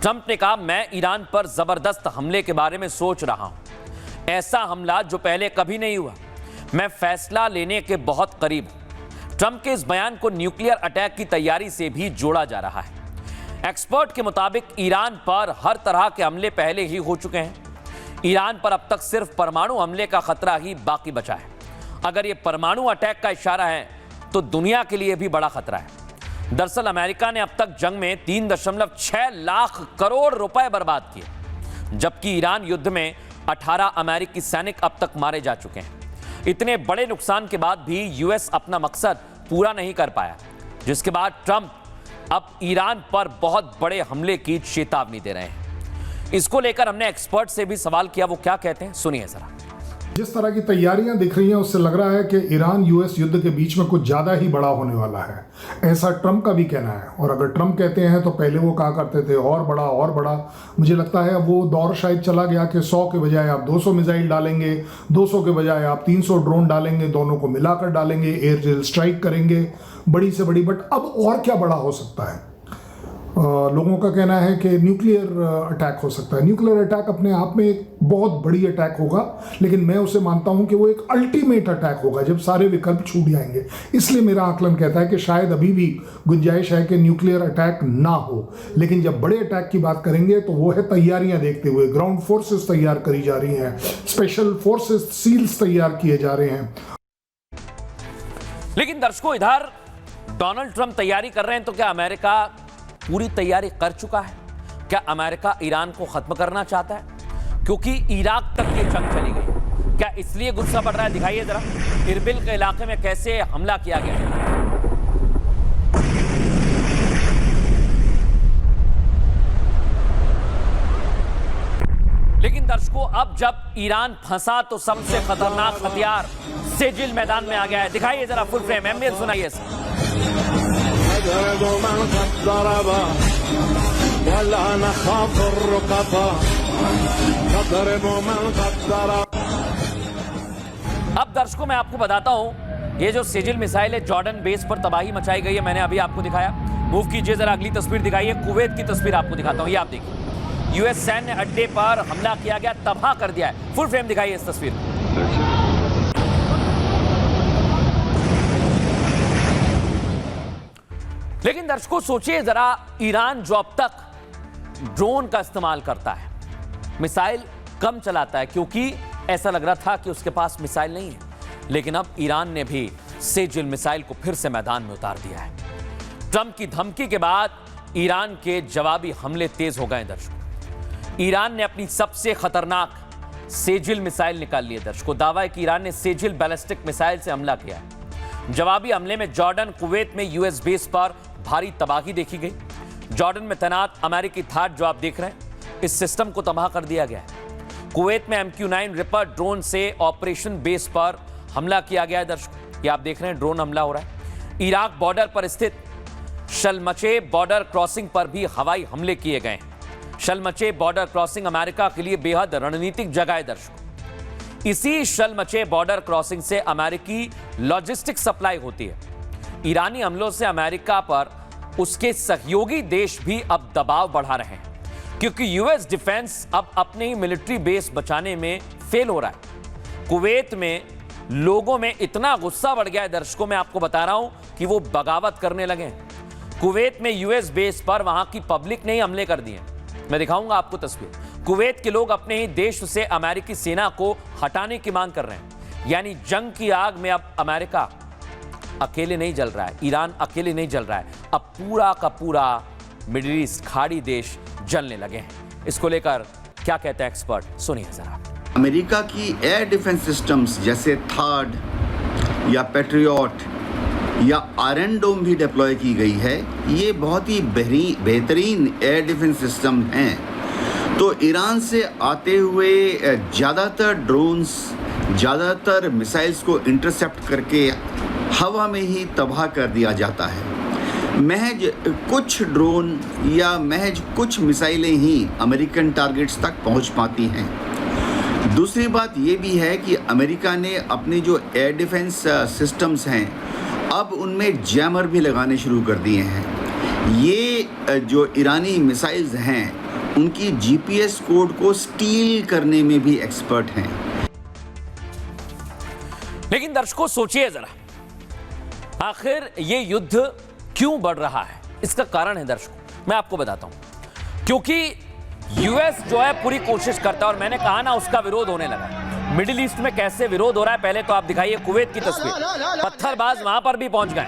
ट्रंप ने कहा, मैं ईरान पर जबरदस्त हमले के बारे में सोच रहा हूं। ऐसा हमला जो पहले कभी नहीं हुआ। मैं फैसला लेने के बहुत करीब हूं। ट्रंप के इस बयान को न्यूक्लियर अटैक की तैयारी से भी जोड़ा जा रहा है। एक्सपर्ट के मुताबिक ईरान पर हर तरह के हमले पहले ही हो चुके हैं। ईरान पर अब तक सिर्फ परमाणु हमले का खतरा ही बाकी बचा है। अगर यह परमाणु अटैक का इशारा है तो दुनिया के लिए भी बड़ा खतरा है। दरअसल अमेरिका ने अब तक जंग में 3.6 लाख करोड़ रुपए बर्बाद किए, जबकि ईरान युद्ध में 18 अमेरिकी सैनिक अब तक मारे जा चुके हैं। इतने बड़े नुकसान के बाद भी यूएस अपना मकसद पूरा नहीं कर पाया, जिसके बाद ट्रंप अब ईरान पर बहुत बड़े हमले की चेतावनी दे रहे हैं। इसको लेकर हमने एक्सपर्ट से भी सवाल किया, वो क्या कहते हैं सुनिए जरा। जिस तरह की तैयारियां दिख रही हैं उससे लग रहा है कि ईरान यूएस युद्ध के बीच में कुछ ज्यादा ही बड़ा होने वाला है, ऐसा ट्रंप का भी कहना है। और अगर ट्रंप कहते हैं तो पहले वो कहा करते थे और बड़ा। मुझे लगता है अब वो दौर शायद चला गया कि 100 के बजाय आप 200 मिसाइल डालेंगे, 200 के बजाय आप 300 ड्रोन डालेंगे, दोनों को मिलाकर डालेंगे, एयर स्ट्राइक करेंगे बड़ी से बड़ी। बट अब और क्या बड़ा हो सकता है? लोगों का कहना है कि न्यूक्लियर अटैक हो सकता है। न्यूक्लियर अटैक अपने आप में एक बहुत बड़ी अटैक होगा, लेकिन मैं उसे मानता हूं कि वो एक अल्टीमेट अटैक होगा जब सारे विकल्प छूट जाएंगे। इसलिए मेरा आकलन कहता है कि शायद अभी भी गुंजाइश है कि न्यूक्लियर अटैक ना हो, लेकिन जब बड़े अटैक की बात करेंगे तो वो है तैयारियां देखते हुए। ग्राउंड फोर्सेस तैयार करी जा रही हैं, स्पेशल फोर्सेस सील्स तैयार किए जा रहे हैं। लेकिन दर्शकों, इधर डोनाल्ड ट्रंप तैयारी कर रहे हैं तो क्या अमेरिका पूरी तैयारी कर चुका है? क्या अमेरिका ईरान को खत्म करना चाहता है? क्योंकि इराक तक ये जंग चली गई, क्या इसलिए गुस्सा बढ़ रहा है? दिखाइए जरा इरबिल के इलाके में कैसे हमला किया गया है। लेकिन दर्शकों, अब जब ईरान फंसा तो सबसे खतरनाक हथियार सेजिल मैदान में आ गया है। दिखाइए जरा फुल फ्रेम, अहमियत सुनाइए। अब दर्शकों मैं आपको बताता हूं, ये जो सेजिल मिसाइल है, जॉर्डन बेस पर तबाही मचाई गई है। मैंने अभी आपको दिखाया। मूव कीजिए जरा, अगली तस्वीर दिखाइए। कुवैत की तस्वीर आपको दिखाता हूं, ये आप देखिए। यूएस सैन्य अड्डे पर हमला किया गया, तबाह कर दिया है। फुल फ्रेम दिखाइए इस तस्वीर में। लेकिन दर्शकों सोचिए जरा, ईरान जो अब तक ड्रोन का इस्तेमाल करता है, मिसाइल कम चलाता है क्योंकि ऐसा लग रहा था कि उसके पास मिसाइल नहीं है, लेकिन अब ईरान ने भी सेजिल मिसाइल को फिर से मैदान में उतार दिया है। ट्रंप की धमकी के बाद ईरान के जवाबी हमले तेज हो गए। दर्शकों, ईरान ने अपनी सबसे खतरनाक सेजिल मिसाइल निकाल ली है। दर्शकों, दावा है कि ईरान ने सेजिल बैलिस्टिक मिसाइल से हमला किया है। जवाबी हमले में जॉर्डन, कुवैत में यूएस बेस पर भारी तबाही देखी गई। जॉर्डन में तैनात अमेरिकी थाट जो आप देख रहे हैं, इस सिस्टम को तबाह कर दिया गया है। कुवैत में MQ-9 रिपर ड्रोन से ऑपरेशन बेस पर हमला किया गया है। दर्शकों, ये आप देख रहे हैं ड्रोन हमला हो रहा है। इराक बॉर्डर पर स्थित शलमचे बॉर्डर क्रॉसिंग पर भी हवाई हमले किए गए हैं। शलमचे बॉर्डर क्रॉसिंग अमेरिका के लिए बेहद रणनीतिक जगह है। दर्शकों, इसी शलमचे बॉर्डर क्रॉसिंग से अमेरिकी लॉजिस्टिक सप्लाई होती है। ईरानी हमलों से अमेरिका पर उसके सहयोगी देश भी अब दबाव बढ़ा रहे हैं, क्योंकि यूएस डिफेंस अब अपने ही मिलिट्री बेस बचाने में फेल हो रहा है। कुवैत में लोगों में इतना गुस्सा बढ़ गया है। दर्शकों, मैं आपको बता रहा हूं कि वो बगावत करने लगे हैं। कुवैत में यूएस बेस पर वहां की पब्लिक ने ही हमले कर दिए। मैं दिखाऊंगा आपको तस्वीर। कुवैत के लोग अपने ही देश से अमेरिकी सेना को हटाने की मांग कर रहे हैं। यानी जंग की आग में अब अमेरिका अकेले नहीं जल रहा है, ईरान अकेले नहीं जल रहा है, अब पूरा का पूरा मिडिल ईस्ट खाड़ी देश जलने लगे हैं। इसको लेकर क्या कहते हैं एक्सपर्ट, सुनिए जरा। अमेरिका की एयर डिफेंस सिस्टम्स जैसे थार्ड या पैट्रियट या आयरन डोम भी डिप्लॉय की गई है। ये बहुत ही बेहतरीन एयर डिफेंस सिस्टम हैं। तो ईरान से आते हुए ज़्यादातर ड्रोन्स ज़्यादातर मिसाइल्स को इंटरसेप्ट करके हवा में ही तबाह कर दिया जाता है। महज कुछ ड्रोन या महज कुछ मिसाइलें ही अमेरिकन टारगेट्स तक पहुंच पाती हैं। दूसरी बात ये भी है कि अमेरिका ने अपनी जो एयर डिफेंस सिस्टम्स हैं अब उनमें जैमर भी लगाने शुरू कर दिए हैं। ये जो ईरानी मिसाइल्स हैं उनकी जीपीएस कोड को स्टील करने में भी एक्सपर्ट हैं। लेकिन दर्शकों सोचिए जरा, आखिर ये युद्ध क्यों बढ़ रहा है? इसका कारण है दर्शकों, मैं आपको बताता हूं। क्योंकि यूएस जो है पूरी कोशिश करता है, और मैंने कहा ना उसका विरोध होने लगा है। मिडिल ईस्ट में कैसे विरोध हो रहा है पहले तो आप दिखाइए कुवैत की तस्वीर। पत्थरबाज वहां पर भी पहुंच गए।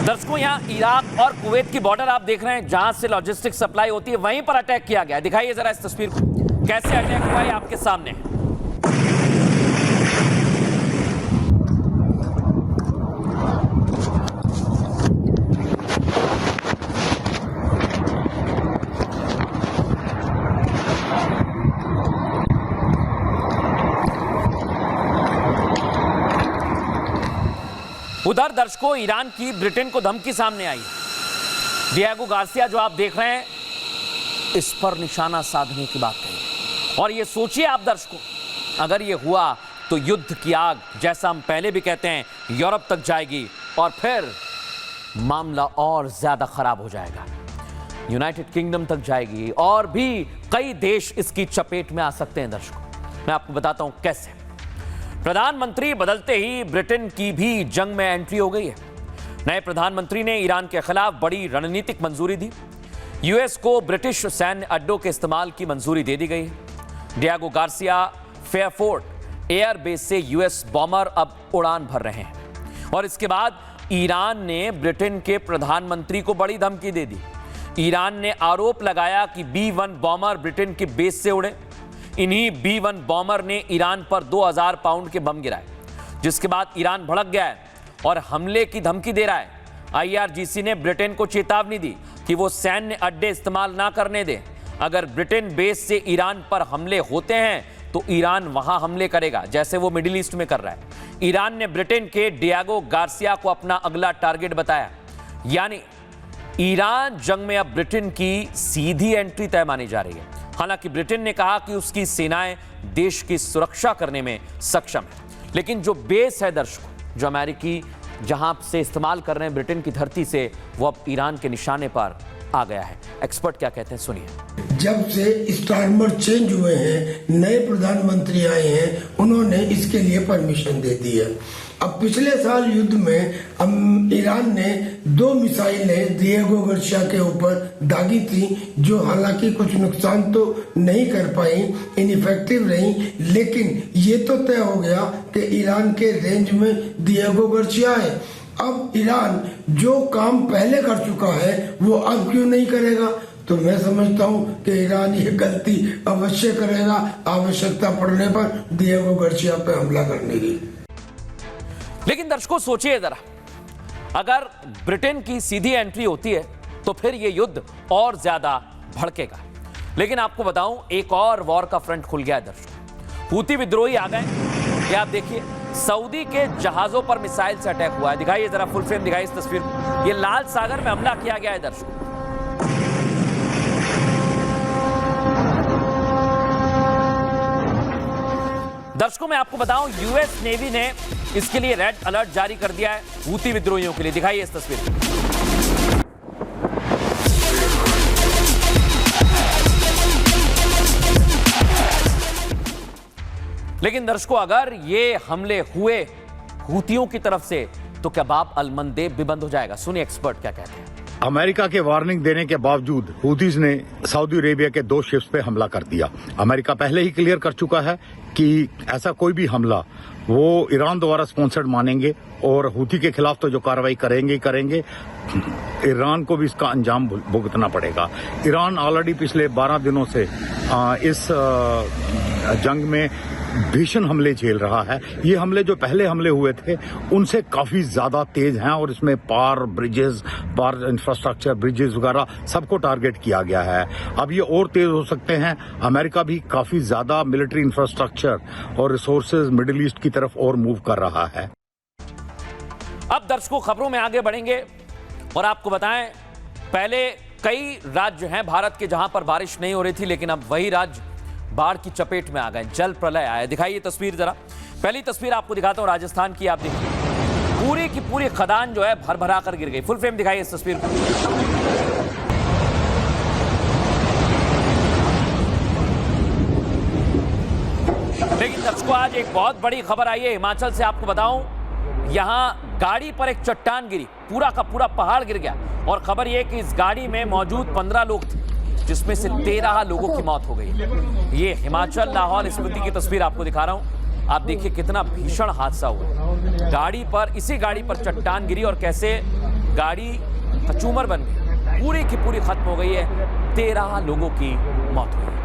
दर्शकों यहाँ इराक और कुवैत की बॉर्डर आप देख रहे हैं जहां से लॉजिस्टिक सप्लाई होती है, वहीं पर अटैक किया गया। दिखाइए जरा इस तस्वीर को, कैसे अटैक हुआ है आपके सामने। उधर दर्शकों ईरान की ब्रिटेन को धमकी सामने आई। डिएगो गार्सिया जो आप देख रहे हैं इस पर निशाना साधने की बात कही। और ये सोचिए आप दर्शकों, अगर ये हुआ तो युद्ध की आग, जैसा हम पहले भी कहते हैं, यूरोप तक जाएगी और फिर मामला और ज्यादा खराब हो जाएगा। यूनाइटेड किंगडम तक जाएगी और भी कई देश इसकी चपेट में आ सकते हैं। दर्शकों मैं आपको बताता हूं कैसे। प्रधानमंत्री बदलते ही ब्रिटेन की भी जंग में एंट्री हो गई है। नए प्रधानमंत्री ने ईरान के खिलाफ बड़ी रणनीतिक मंजूरी दी। यूएस को ब्रिटिश सैन्य अड्डों के इस्तेमाल की मंजूरी दे दी गई है। डिएगो गार्सिया फेयरफोर्ट एयर बेस से यूएस बॉमर अब उड़ान भर रहे हैं। और इसके बाद ईरान ने ब्रिटेन के प्रधानमंत्री को बड़ी धमकी दे दी। ईरान ने आरोप लगाया कि B-1 बॉमर ब्रिटेन के बेस से उड़े। इन्हीं B-1 बॉमर ने ईरान पर 2000 पाउंड के बम गिराए, जिसके बाद ईरान भड़क गया है और हमले की धमकी दे रहा है। IRGC ने ब्रिटेन को चेतावनी दी कि वो सैन्य अड्डे इस्तेमाल ना करने दे। अगर ब्रिटेन बेस से ईरान पर हमले होते हैं तो ईरान वहां हमले करेगा, जैसे वो मिडिल ईस्ट में कर रहा है। ईरान ने ब्रिटेन के डिएगो गार्सिया को अपना अगला टारगेट बताया। यानी ईरान जंग में अब ब्रिटेन की सीधी एंट्री तय मानी जा रही है। हालांकि ब्रिटेन ने कहा कि उसकी सेनाएं देश की सुरक्षा करने में सक्षम है, लेकिन जो बेस है दर्शकों, जो अमेरिकी जहां से इस्तेमाल कर रहे हैं ब्रिटेन की धरती से, वो अब ईरान के निशाने पर आ गया है। एक्सपर्ट क्या कहते हैं सुनिए। जब से स्टार्मर चेंज हुए हैं, नए प्रधानमंत्री आए हैं, उन्होंने इसके लिए परमिशन दे दी है। अब पिछले साल युद्ध में ईरान ने 2 मिसाइलें डिएगो गार्सिया के ऊपर दागी थी, जो हालांकि कुछ नुकसान तो नहीं कर पाई, इनइफेक्टिव रही, लेकिन ये तो तय हो गया कि ईरान के रेंज में डिएगो गार्सिया है। अब ईरान जो काम पहले कर चुका है वो अब क्यों नहीं करेगा? तो मैं समझता हूं कि ईरान ये गलती अवश्य करेगा आवश्यकता पड़ने पर डिएगो गार्सिया पे हमला करने की। लेकिन दर्शकों सोचिए जरा, अगर ब्रिटेन की सीधी एंट्री होती है तो फिर यह युद्ध और ज्यादा भड़केगा। लेकिन आपको बताऊं, एक और वॉर का फ्रंट खुल गया है दर्शकों। हूती विद्रोही आ गए। ये आप देखिए, सऊदी के जहाजों पर मिसाइल से अटैक हुआ है। दिखाइए जरा फुल फ्रेम, दिखाइए इस तस्वीर को। ये लाल सागर में हमला किया गया है दर्शकों। दर्शकों मैं आपको बताऊं, यूएस नेवी ने इसके लिए रेड अलर्ट जारी कर दिया है हूती विद्रोहियों के लिए। दिखाइए इस तस्वीर को। लेकिन दर्शकों अगर ये हमले हुए हूतियों की तरफ से तो क्या बाब अल मंदेब भी बंद हो जाएगा? सुनिए एक्सपर्ट क्या कहते हैं। अमेरिका के वार्निंग देने के बावजूद हूतीज ने सऊदी अरेबिया के 2 शिप्स पे हमला कर दिया। अमेरिका पहले ही क्लियर कर चुका है कि ऐसा कोई भी हमला वो ईरान द्वारा स्पॉन्सर्ड मानेंगे और हूती के खिलाफ तो जो कार्रवाई करेंगे ही करेंगे, ईरान को भी इसका अंजाम भुगतना पड़ेगा। ईरान ऑलरेडी पिछले 12 दिनों से इस जंग में भीषण हमले झेल रहा है। ये हमले जो पहले हमले हुए थे उनसे काफी ज्यादा तेज हैं और इसमें पार ब्रिजेस, पार इंफ्रास्ट्रक्चर, ब्रिजेस वगैरह सबको टारगेट किया गया है। अब ये और तेज हो सकते हैं। अमेरिका भी काफी ज्यादा मिलिट्री इंफ्रास्ट्रक्चर और रिसोर्सेज मिडिल ईस्ट की तरफ और मूव कर रहा है। अब दर्शकों खबरों में आगे बढ़ेंगे और आपको बताएं, पहले कई राज्य हैं भारत के जहां पर बारिश नहीं हो रही थी, लेकिन अब वही राज्य बाढ़ की चपेट में आ गए, जल प्रलय आया। दिखाइए तस्वीर जरा। पहली तस्वीर आपको दिखाता हूं राजस्थान की। आप देखिए पूरी की पूरी खदान जो है भर भरा कर गिर गई। फुल फ्रेम दिखाइए इस तस्वीर को। लेकिन दर्शकों आज एक बहुत बड़ी खबर आई है हिमाचल से। आपको बताऊं, यहां गाड़ी पर एक चट्टान गिरी, पूरा का पूरा पहाड़ गिर गया। और खबर यह कि इस गाड़ी में मौजूद 15 लोग थे, जिसमें से 13 लोगों की मौत हो गई। ये हिमाचल लाहौल स्पीति की तस्वीर आपको दिखा रहा हूं। आप देखिए कितना भीषण हादसा हुआ। गाड़ी पर, इसी गाड़ी पर चट्टान गिरी और कैसे गाड़ी कचूमर बन गई, पूरी की पूरी खत्म हो गई है। 13 लोगों की मौत हुई।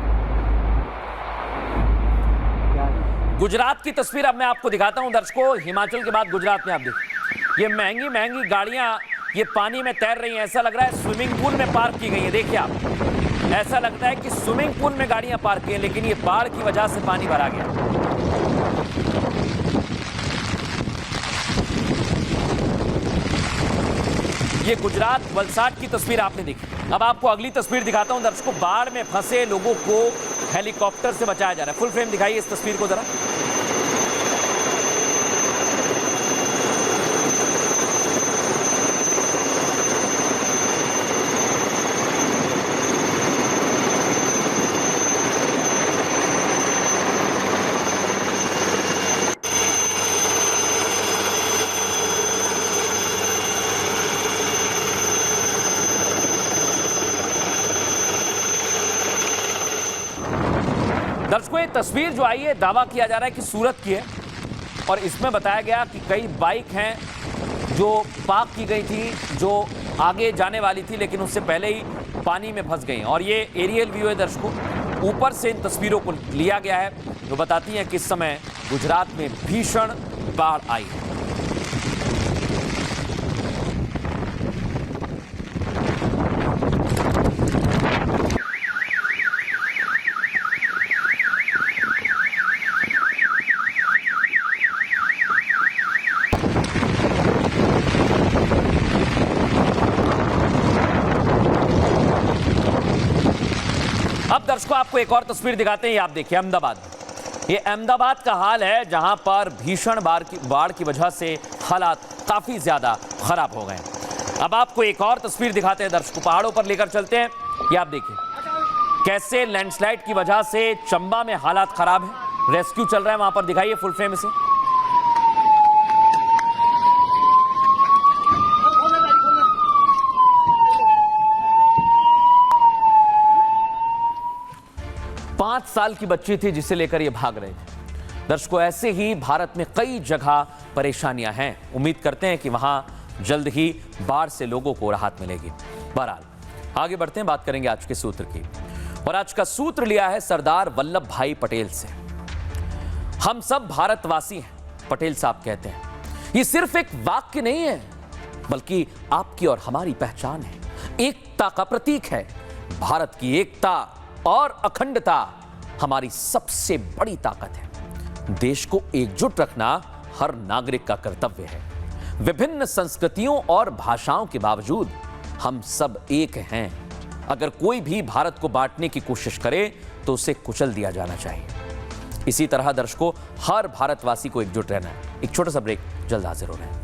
गुजरात की तस्वीर अब मैं आपको दिखाता हूं दर्शकों। हिमाचल के बाद गुजरात में आप देखिए, ये महंगी महंगी गाड़ियां ये पानी में तैर रही हैं। ऐसा लग रहा है स्विमिंग पूल में पार्क की गई है। देखिए आप, ऐसा लगता है कि स्विमिंग पूल में गाड़ियां पार्क की हैं, लेकिन ये बाढ़ की वजह से पानी भरा गया। ये गुजरात वलसाड की तस्वीर आपने देखी। अब आपको अगली तस्वीर दिखाता हूं दर्शकों। बाढ़ में फंसे लोगों को हेलीकॉप्टर से बचाया जा रहा है। फुल फ्रेम दिखाइए इस तस्वीर को जरा। दर्शकों ये तस्वीर जो आई है, दावा किया जा रहा है कि सूरत की है और इसमें बताया गया कि कई बाइक हैं जो पार्क की गई थी, जो आगे जाने वाली थी, लेकिन उससे पहले ही पानी में फंस गई। और ये एरियल व्यू है दर्शकों, ऊपर से इन तस्वीरों को लिया गया है जो बताती हैं कि इस समय गुजरात में भीषण बाढ़ आई है। अब दर्शकों आपको एक और तस्वीर दिखाते हैं। ये आप देखिए अहमदाबाद। ये अहमदाबाद का हाल है जहां पर भीषण बाढ़ की वजह से हालात काफी ज्यादा खराब हो गए। अब आपको एक और तस्वीर दिखाते हैं दर्शकों, पहाड़ों पर लेकर चलते हैं। ये आप देखिए कैसे लैंडस्लाइड की वजह से चंबा में हालात खराब है, रेस्क्यू चल रहा है वहां पर। दिखाइए फुल फ्रेम से। पांच साल की बच्ची थी जिसे लेकर ये भाग रहे थे। दर्शकों ऐसे ही भारत में कई जगह परेशानियां हैं। उम्मीद करते हैं कि वहां जल्द ही बाढ़ से लोगों को राहत मिलेगी। बहरहाल आगे बढ़ते हैं, बात करेंगे आज के सूत्र की। और आज का सूत्र लिया है सरदार वल्लभ भाई पटेल से। हम सब भारतवासी हैं, पटेल साहब कहते हैं। ये सिर्फ एक वाक्य नहीं है, बल्कि आपकी और हमारी पहचान है, एकता का प्रतीक है। भारत की एकता और अखंडता हमारी सबसे बड़ी ताकत है। देश को एकजुट रखना हर नागरिक का कर्तव्य है। विभिन्न संस्कृतियों और भाषाओं के बावजूद हम सब एक हैं। अगर कोई भी भारत को बांटने की कोशिश करे तो उसे कुचल दिया जाना चाहिए। इसी तरह दर्शकों हर भारतवासी को एकजुट रहना है। एक छोटा सा ब्रेक, जल्द हाजिर हो रहे हैं।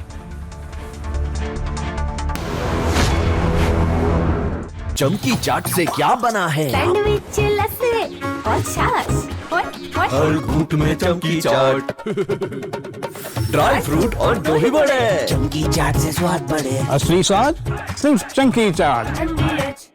चमकी चाट से क्या बना है? सैंडविच, लस्सी और छाछ हर घूंट में चमकी चाट, ड्राई फ्रूट और दही बड़े। चमकी चाट से स्वाद बढ़े। असली स्वाद सिर्फ चमकी चाट।